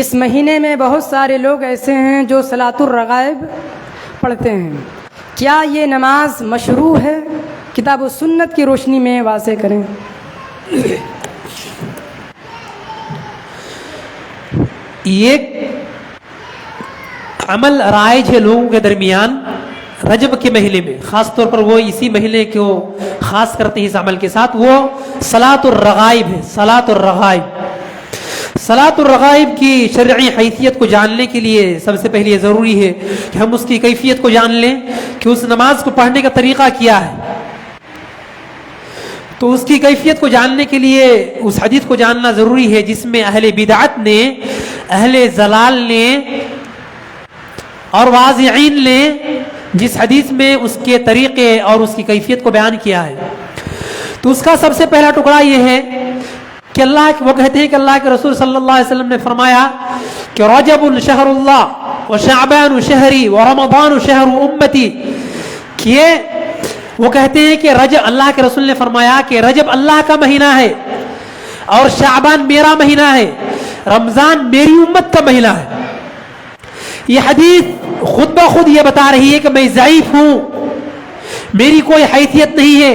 اس مہینے میں بہت سارے لوگ ایسے ہیں جو صلاۃ الرغائب پڑھتے ہیں، کیا یہ نماز مشروع ہے؟ کتاب و سنت کی روشنی میں واضح کریں. یہ عمل رائج ہے لوگوں کے درمیان رجب کے مہینے میں، خاص طور پر وہ اسی مہینے کو خاص کرتے ہیں اس عمل کے ساتھ، وہ صلاۃ الرغائب ہے. صلاۃ الرغائب، صلاۃ الرغائب کی شرعی حیثیت کو جاننے کے لیے سب سے پہلے یہ ضروری ہے کہ ہم اس کی کیفیت کو جان لیں کہ اس نماز کو پڑھنے کا طریقہ کیا ہے. تو اس کی کیفیت کو جاننے کے لیے اس حدیث کو جاننا ضروری ہے جس میں اہل بدعت نے، اہل ضلال نے اور واضعین نے جس حدیث میں اس کے طریقے اور اس کی کیفیت کو بیان کیا ہے. تو اس کا سب سے پہلا ٹکڑا یہ ہے کہ وہ کہتے ہیں کہ اللہ کے رسول صلی اللہ علیہ وسلم نے فرمایا کہ رجب شہر اللہ و شعبان شہری و رمضان شہر امتی. کہ وہ کہتے ہیں کہ رجب، اللہ کے رسول نے فرمایا کہ رجب اللہ کا مہینہ ہے اور شعبان میرا مہینہ ہے، رمضان میری امت کا مہینہ ہے. یہ حدیث خود بخود یہ بتا رہی ہے کہ میں ضعیف ہوں، میری کوئی حیثیت نہیں ہے.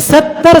70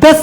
10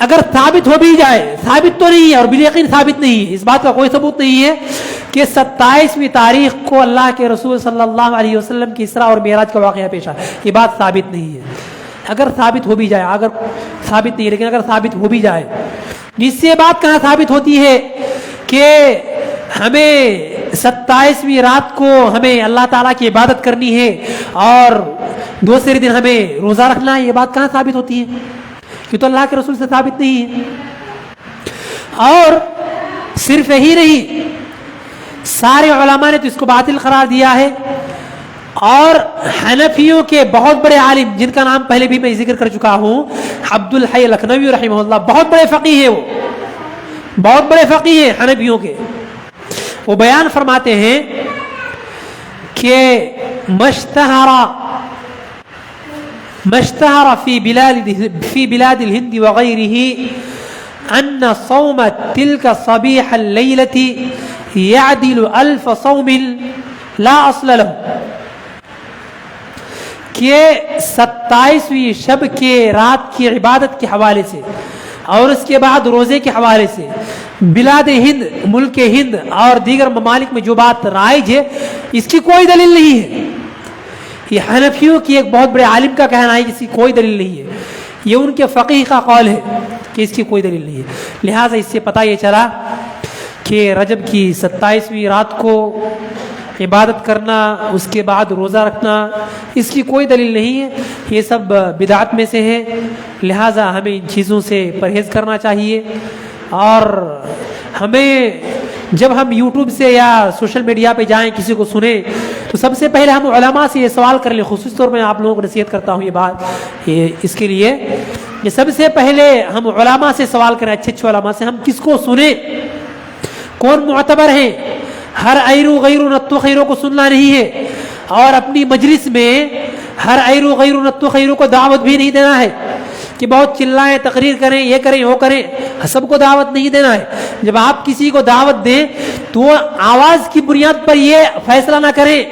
اگر ثابت ہو بھی جائے، ثابت تو نہیں ہے اور بالیقین ثابت نہیں ہے، اس بات کا کوئی ثبوت نہیں ہے کہ 27ویں تاریخ کو اللہ کے رسول صلی اللہ علیہ وسلم کی اسراء اور معراج کا واقعہ پیش آیا، یہ بات ثابت نہیں ہے۔ اگر ثابت ہو بھی جائے، اگر ثابت نہیں ہے لیکن اگر ثابت ہو بھی جائے، جس سے بات کہاں ثابت ہوتی ہے کہ ہمیں 27ویں رات کو ہمیں اللہ تعالیٰ کی عبادت کرنی ہے اور دوسرے دن ہمیں روزہ رکھنا ہے، یہ بات کہاں ثابت ہوتی ہے؟ یہ تو اللہ کے رسول سے ثابت نہیں ہے۔ اور صرف یہی نہیں، سارے علماء نے تو اس کو باطل قرار دیا ہے، اور حنفیوں کے بہت بڑے عالم جن کا نام پہلے بھی میں ذکر کر چکا ہوں، عبد الحی لکھنوی رحمہ اللہ، بہت بڑے فقیہ ہیں، وہ بہت بڑے فقیہ ہیں حنفیوں کے، وہ بیان فرماتے ہیں کہ مشتہر فی بلاد الہند وغیرہ ان صوم تلک صبیح اللیلۃ یعدل 1000 صوم لا اصل له، کہ 27ویں شب کے رات کی عبادت کے حوالے سے اور اس کے بعد روزے کے حوالے سے بلاد ہند، ملک ہند اور دیگر ممالک میں جو بات رائج ہے، اس کی کوئی دلیل نہیں ہے۔ یہ حنفیوں کی ایک بہت بڑے عالم کا کہنا ہے کہ اس کی کوئی دلیل نہیں ہے، یہ ان کے فقیہ کا قول ہے کہ اس کی کوئی دلیل نہیں ہے۔ لہٰذا اس سے پتہ یہ چلا کہ رجب کی 27ویں رات کو عبادت کرنا، اس کے بعد روزہ رکھنا، اس کی کوئی دلیل نہیں ہے، یہ سب بدعت میں سے ہے۔ لہٰذا ہمیں ان چیزوں سے پرہیز کرنا چاہیے، اور ہمیں جب ہم یوٹیوب سے یا سوشل میڈیا پہ جائیں کسی کو سنیں تو سب سے پہلے ہم علماء سے یہ سوال کر لیں، خصوصی طور پہ آپ لوگوں کو نصیحت کرتا ہوں یہ بات، اس کے لیے کہ سب سے پہلے ہم علماء سے سوال کریں، اچھے اچھے علماء سے، ہم کس کو سنیں، کون معتبر ہیں۔ ہر ایرو غیرو نتو خیرو کو سننا نہیں ہے، اور اپنی مجلس میں ہر ایرو غیرو نتو خیرو کو دعوت بھی نہیں دینا ہے کہ بہت چلائیں، تقریر کریں، یہ کریں وہ کریں، سب کو دعوت نہیں دینا ہے۔ جب آپ کسی کو دعوت دیں تو آواز کی بنیاد پر یہ فیصلہ نہ کریں،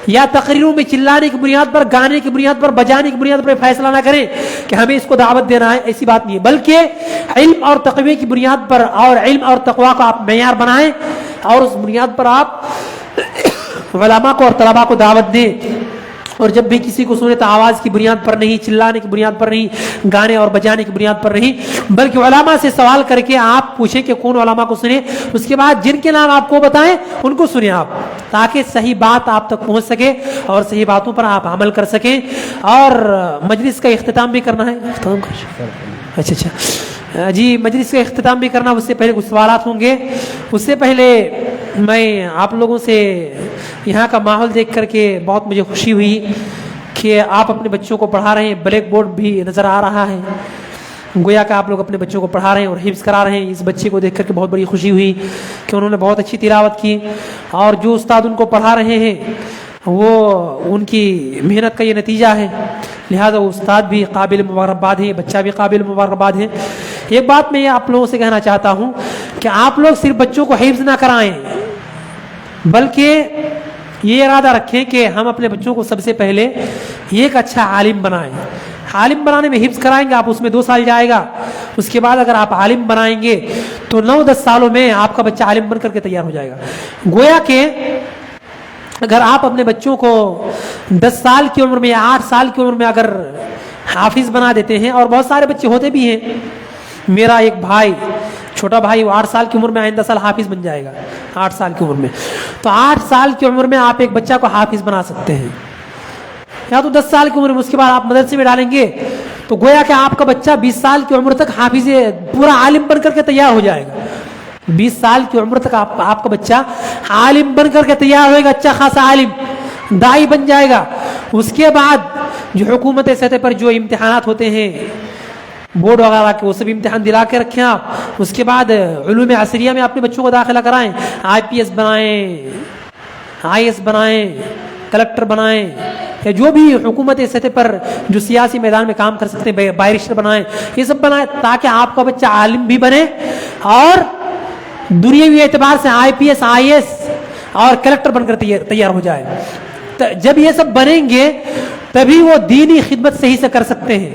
یا تقریروں میں چلانے کی بنیاد پر، گانے کی بنیاد پر، بجانے کی بنیاد پر فیصلہ نہ کریں کہ ہمیں اس کو دعوت دینا ہے، ایسی بات نہیں ہے، بلکہ علم اور تقوی کی بنیاد پر، اور علم اور تقوی کو آپ معیار بنائیں، اور اس بنیاد پر آپ علماء کو اور طلباء کو دعوت دیں۔ اور جب بھی کسی کو سنے تو آواز کی بنیاد پر نہیں، چلانے کی بنیاد پر نہیں، گانے اور بجانے کی بنیاد پر نہیں، بلکہ علماء سے سوال کر کے آپ پوچھیں کہ کون علماء کو سنیں، اس کے بعد جن کے نام آپ کو بتائیں ان کو سنیں آپ، تاکہ صحیح بات آپ تک پہنچ سکے اور صحیح باتوں پر آپ عمل کر سکیں۔ اور مجلس کا اختتام بھی کرنا ہے، اچھا جی، مجلس کا اختتام بھی کرنا، اس سے پہلے کچھ سوالات ہوں گے۔ اس سے پہلے میں آپ لوگوں سے یہاں کا ماحول دیکھ کر کے بہت مجھے خوشی ہوئی کہ آپ اپنے بچوں کو پڑھا رہے ہیں، بلیک بورڈ بھی نظر آ رہا ہے، گویا کہ آپ لوگ اپنے بچوں کو پڑھا رہے ہیں اور حفظ کرا رہے ہیں۔ اس بچے کو دیکھ کر کے بہت بڑی خوشی ہوئی کہ انہوں نے بہت اچھی تلاوت کی، اور جو استاد ان کو پڑھا رہے ہیں وہ ان کی محنت کا یہ نتیجہ ہے، لہٰذا وہ استاد بھی قابل مبارکباد ہیں، بچہ بھی قابل مبارکباد ہے۔ ایک بات میں آپ لوگوں سے کہنا چاہتا ہوں کہ آپ لوگ صرف بچوں کو حفظ نہ کرائیں، بلکہ یہ ارادہ رکھیں کہ ہم اپنے بچوں کو سب سے پہلے ایک اچھا عالم بنائیں۔ عالم بنانے میں حفظ کرائیں گے آپ، اس میں 2 سال جائے گا، اس کے بعد اگر آپ عالم بنائیں گے تو 9-10 سالوں میں آپ کا بچہ عالم بن کر کے تیار ہو جائے گا۔ گویا کہ اگر آپ اپنے بچوں کو 10 سال کی عمر میں یا 8 سال کی عمر میں اگر حافظ بنا دیتے ہیں، اور بہت سارے بچے ہوتے بھی ہیں، میرا ایک بھائی، چھوٹا بھائی، وہ 8 سال کی عمر میں آئندہ سال حافظ بن جائے گا، 8 سال کی عمر میں، تو 8 سال کی عمر میں آپ ایک بچہ کو حافظ بنا سکتے ہیں، یا تو 10 سال کی عمر میں، اس کے بعد آپ مدرسے میں ڈالیں گے تو گویا کہ آپ کا بچہ 20 سال کی عمر تک حافظ پورا عالم بن کر کے تیار ہو جائے گا۔ 20 سال کی عمر تک آپ کا بچہ عالم بن کر کے تیار ہوئے گا، اچھا خاصا عالم، داعی بن جائے گا۔ اس کے بعد جو حکومت سطح پر جو امتحانات ہوتے ہیں بورڈ وغیرہ کے، وہ سب امتحان دلا کے رکھیں آپ، اس کے بعد علوم عصریہ میں اپنے بچوں کو داخلہ کرائیں، IPS بنائیں، IS بنائیں، کلکٹر بنائیں، یا جو بھی حکومت سطح پر جو سیاسی میدان میں کام کر سکتے ہیں، بیرسٹر بنائیں، یہ سب بنائیں، تاکہ آپ کا بچہ عالم بھی بنے اور دنیاوی اعتبار سے IPS IS اور کلکٹر بن کر تیار ہو جائے۔ جب یہ سب بنیں گے تبھی وہ دینی خدمت صحیح سے کر سکتے ہیں،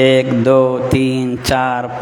1 2 3 4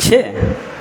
6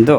2,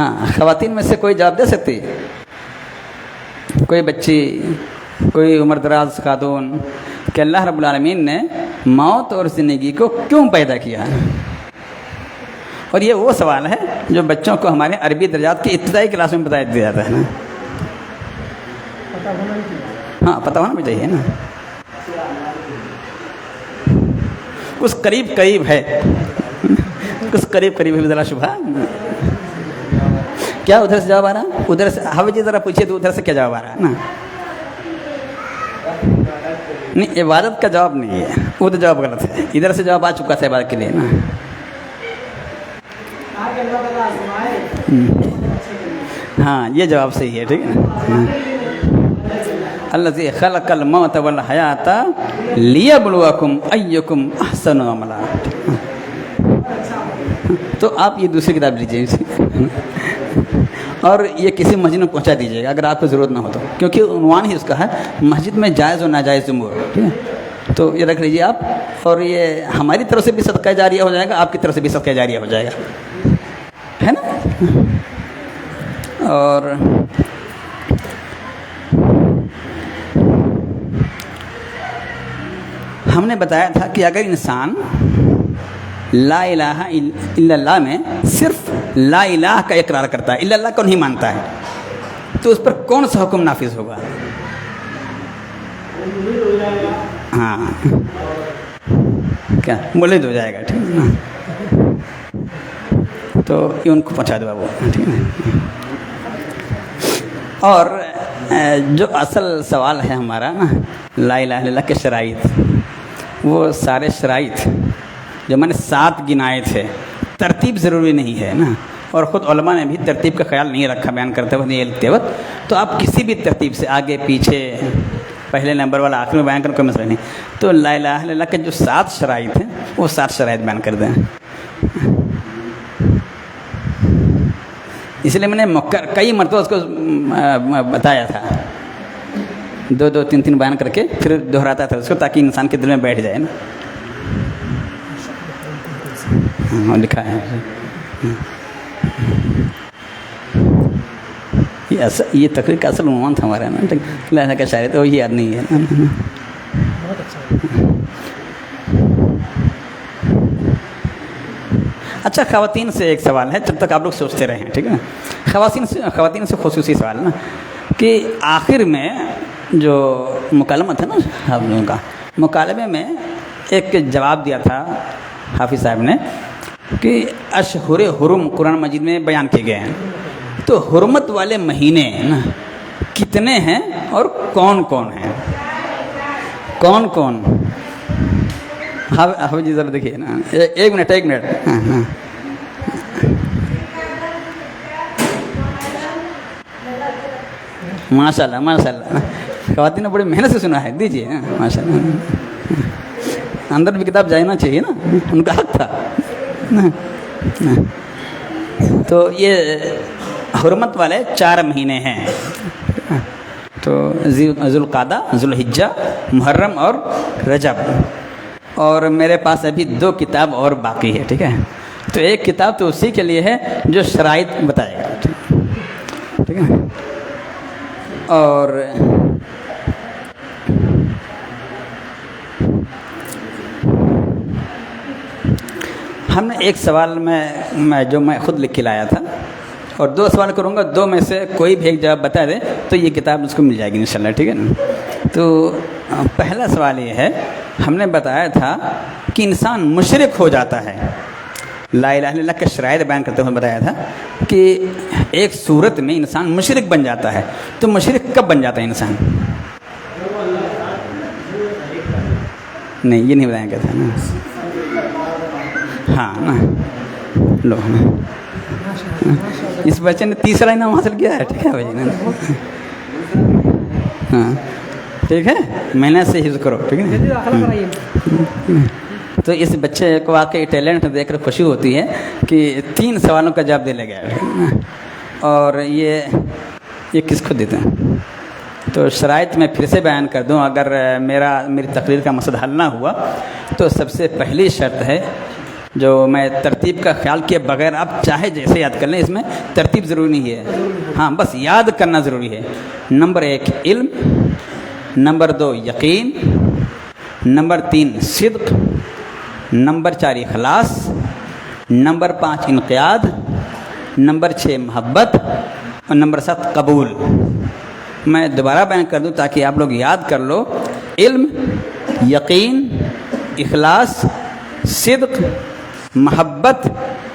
ہاں خواتین میں سے کوئی جواب دے سکتی ہے؟ کوئی بچی، کوئی عمر دراز خاتون، کہ اللہ رب العالمین نے موت اور زندگی کو کیوں پیدا کیا؟ اور یہ وہ سوال ہے جو بچوں کو ہمارے عربی درجات کی ابتدائی کلاس میں بتایا دیا جاتا ہے نا. ہاں پتہ ہونا بھی چاہیے نا. کچھ قریب ہے، کچھ قریب ہے ذرا شبہ. کیا ادھر سے جواب آ رہا؟ ادھر سے ہاں جی ذرا پوچھیے تو ادھر سے کیا جواب آ رہا ہے نا. نہیں عبادت کا جواب نہیں ہے، وہ تو جواب غلط ہے. ادھر سے جواب آ چکا تھا عبادت کے لیے نا. ہاں یہ جواب صحیح ہے، ٹھیک ہے. الذی خلق الموت والحیات لیبلوکم ایکم احسن عملا. تو آپ یہ دوسری کتاب لیجیے اور یہ کسی مسجد میں پہنچا دیجیے گا اگر آپ کو ضرورت نہ ہو تو، کیونکہ عنوان ہی اس کا ہے مسجد میں جائز و ناجائز امور. ٹھیک ہے، تو یہ رکھ لیجیے آپ. اور یہ ہماری طرف سے بھی صدقہ جاریہ ہو جائے گا، آپ کی طرف سے بھی صدقہ جاریہ ہو جائے گا، ہے نا. اور ہم نے بتایا تھا کہ اگر انسان لا الہ الا اللہ میں صرف لا الہ کا اقرار کرتا ہے، الا اللہ کو نہیں مانتا ہے، تو اس پر کون سا حکم نافذ ہوگا؟ ہاں کیا مولد ہو جائے گا. ٹھیک ہے نا. تو یہ ان کو پہنچا دو بابو. ٹھیک ہے. اور جو اصل سوال ہے ہمارا نا لا الہ الا اللہ کے شرائط، وہ سارے شرائط جو میں نے 7 گنائے تھے، ترتیب ضروری نہیں ہے نا. اور خود علماء نے بھی ترتیب کا خیال نہیں رکھا بیان کرتے وقت، یہ لکھتے وقت. تو آپ کسی بھی ترتیب سے آگے پیچھے، پہلے نمبر والا آخر میں بیان کرنے کوئی مسئلہ نہیں. تو لا الہ الا اللہ کے جو 7 شرائط ہیں وہ 7 شرائط بیان کر دیں. اس لیے میں نے کئی مرتبہ اس کو بتایا تھا، 2 3 بیان کر کے پھر دہراتا تھا اس کو، تاکہ انسان کے دل میں بیٹھ جائے نا. ہاں لکھا ہے یہ تقریر کا اصل عنوان تھا ہمارا نا، اللہ کا شاعر تو یاد نہیں ہے. اچھا خواتین سے ایک سوال ہے، جب تک آپ لوگ سوچتے رہیں. ٹھیک ہے نا. خواتین سے خصوصی سوال نا کہ آخر میں جو مکالمہ تھا نا آپ لوگوں کا، مکالمے میں ایک جواب دیا تھا حافظ صاحب نے کہ اشہر حرم قرآن مجید میں بیان کیے گئے ہیں. تو حرمت والے مہینے نا کتنے ہیں اور کون کون ہیں؟ کون کون؟ ہاں جی ذرا دیکھیے نا. ایک منٹ. ہاں ماشاء اللہ خواتین نے بڑی محنت سے سنا ہے. دیجیے ماشاء اللہ. اندر بھی کتاب جانا چاہیے نا، ان کا حق تھا. تو یہ حرمت والے 4 مہینے ہیں. تو ذوالقعدہ، ذوالحجہ، محرم اور رجب. اور میرے پاس ابھی 2 کتاب اور باقی ہے. ٹھیک ہے. تو ایک کتاب تو اسی کے لیے ہے جو شرائط بتائے گا. ٹھیک ہے. اور ہم نے ایک سوال میں خود لکھ کے لایا تھا، اور 2 سوال کروں گا، 2 میں سے کوئی بھی ایک جواب بتا دے تو یہ کتاب اس کو مل جائے گی انشاءاللہ. ٹھیک ہے نا. تو پہلا سوال یہ ہے، ہم نے بتایا تھا کہ انسان مشرک ہو جاتا ہے. لا الہ الا اللہ کے شرائط بیان کرتے ہوئے بتایا تھا کہ ایک صورت میں انسان مشرک بن جاتا ہے. تو مشرک کب بن جاتا ہے انسان؟ نہیں یہ نہیں بتایا گیا تھا نا. ہاں نا لو اس بچے نے 3 انعام حاصل کیا ہے. ٹھیک ہے بھائی. ہاں ٹھیک ہے، محنت سے حفظ کرو. ٹھیک ہے. تو اس بچے کو واقعی ٹیلنٹ دیکھ کر خوشی ہوتی ہے کہ 3 سوالوں کا جواب دے لے گیا. اور یہ کس کو دیتے ہیں؟ تو شرائط میں پھر سے بیان کر دوں، اگر میری تقریر کا مقصد حل نہ ہوا تو سب سے پہلی شرط ہے جو میں ترتیب کا خیال کیے بغیر آپ چاہے جیسے یاد کر لیں، اس میں ترتیب ضروری نہیں ہے، ہاں بس یاد کرنا ضروری ہے۔ نمبر 1 علم، نمبر 2 یقین، نمبر 3 صدق، نمبر 4 اخلاص، نمبر 5 انقیاد، نمبر 6 محبت، اور نمبر 7 قبول۔ میں دوبارہ بیان کر دوں تاکہ آپ لوگ یاد کر لو۔ علم، یقین، اخلاص، صدق، محبت،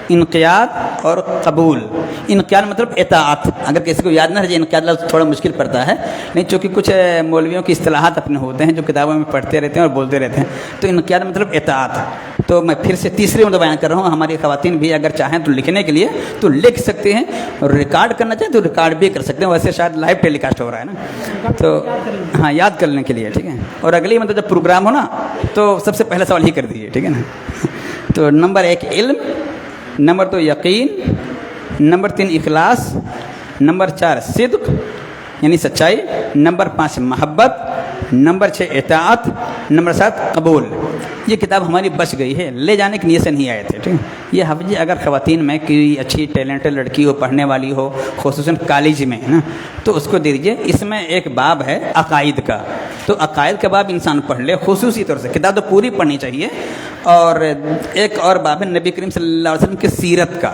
انقیاد اور قبول۔ انقیاد مطلب اطاعت، اگر کسی کو یاد نہ رہے انقیاد لفظ تھوڑا مشکل پڑتا ہے، نہیں چونکہ کچھ مولویوں کی اصطلاحات اپنے ہوتے ہیں جو کتابوں میں پڑھتے رہتے ہیں اور بولتے رہتے ہیں، تو انقیاد مطلب اطاعت۔ تو میں پھر سے تیسری مرتبہ بیان کر رہا ہوں، ہماری خواتین بھی اگر چاہیں تو لکھنے کے لیے تو لکھ سکتے ہیں، اور ریکارڈ کرنا چاہیں تو ریکارڈ بھی کر سکتے ہیں، ویسے شاید لائیو ٹیلی کاسٹ ہو رہا ہے نا، تو ہاں یاد کرنے کے لیے، ٹھیک ہے۔ اور اگلی مطلب جب پروگرام ہو نا تو سب سے پہلا سوال ہی کر دیجیے، ٹھیک ہے نا۔ تو نمبر 1 علم، نمبر 2 یقین، نمبر 3 اخلاص، نمبر 4 صدق یعنی سچائی، نمبر 5 محبت، نمبر 6 اطاعت، نمبر 7 قبول۔ یہ کتاب ہماری بچ گئی ہے، لے جانے کی نیت سے نہیں آئے تھے، ٹھیک ہے۔ یہ حفظی اگر خواتین میں کوئی اچھی ٹیلنٹڈ لڑکی ہو، پڑھنے والی ہو، خصوصاً کالج میں نا، تو اس کو دے دیجیے۔ اس میں ایک باب ہے عقائد کا، تو عقائد کا باب انسان پڑھ لے خصوصی طور سے، کتاب تو پوری پڑھنی چاہیے۔ اور ایک اور باب ہے نبی کریم صلی اللہ علیہ وسلم کی سیرت کا،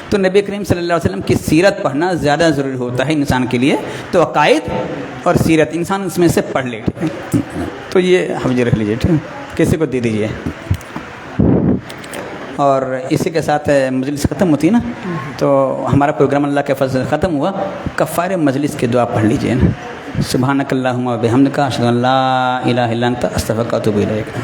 تو نبی کریم صلی اللہ علیہ وسلم کی سیرت پڑھنا زیادہ ضروری ہوتا ہے انسان کے لیے، تو عقائد اور سیرت انسان اس میں سے پڑھ لے، ٹھیک ہے۔ تو یہ حفظ رکھ لیجیے، ٹھیک ہے، کسی کو دے دیجیے۔ اور اسی کے ساتھ مجلس ختم ہوتی ہے نا، تو ہمارا پروگرام اللہ کے فضل سے ختم ہوا۔ کفارہ مجلس کی دعا پڑھ لیجیے نا، سبحانک اللہم و بحمدک اشہد ان لا الہ الا انت استغفرک و اتوب الیک۔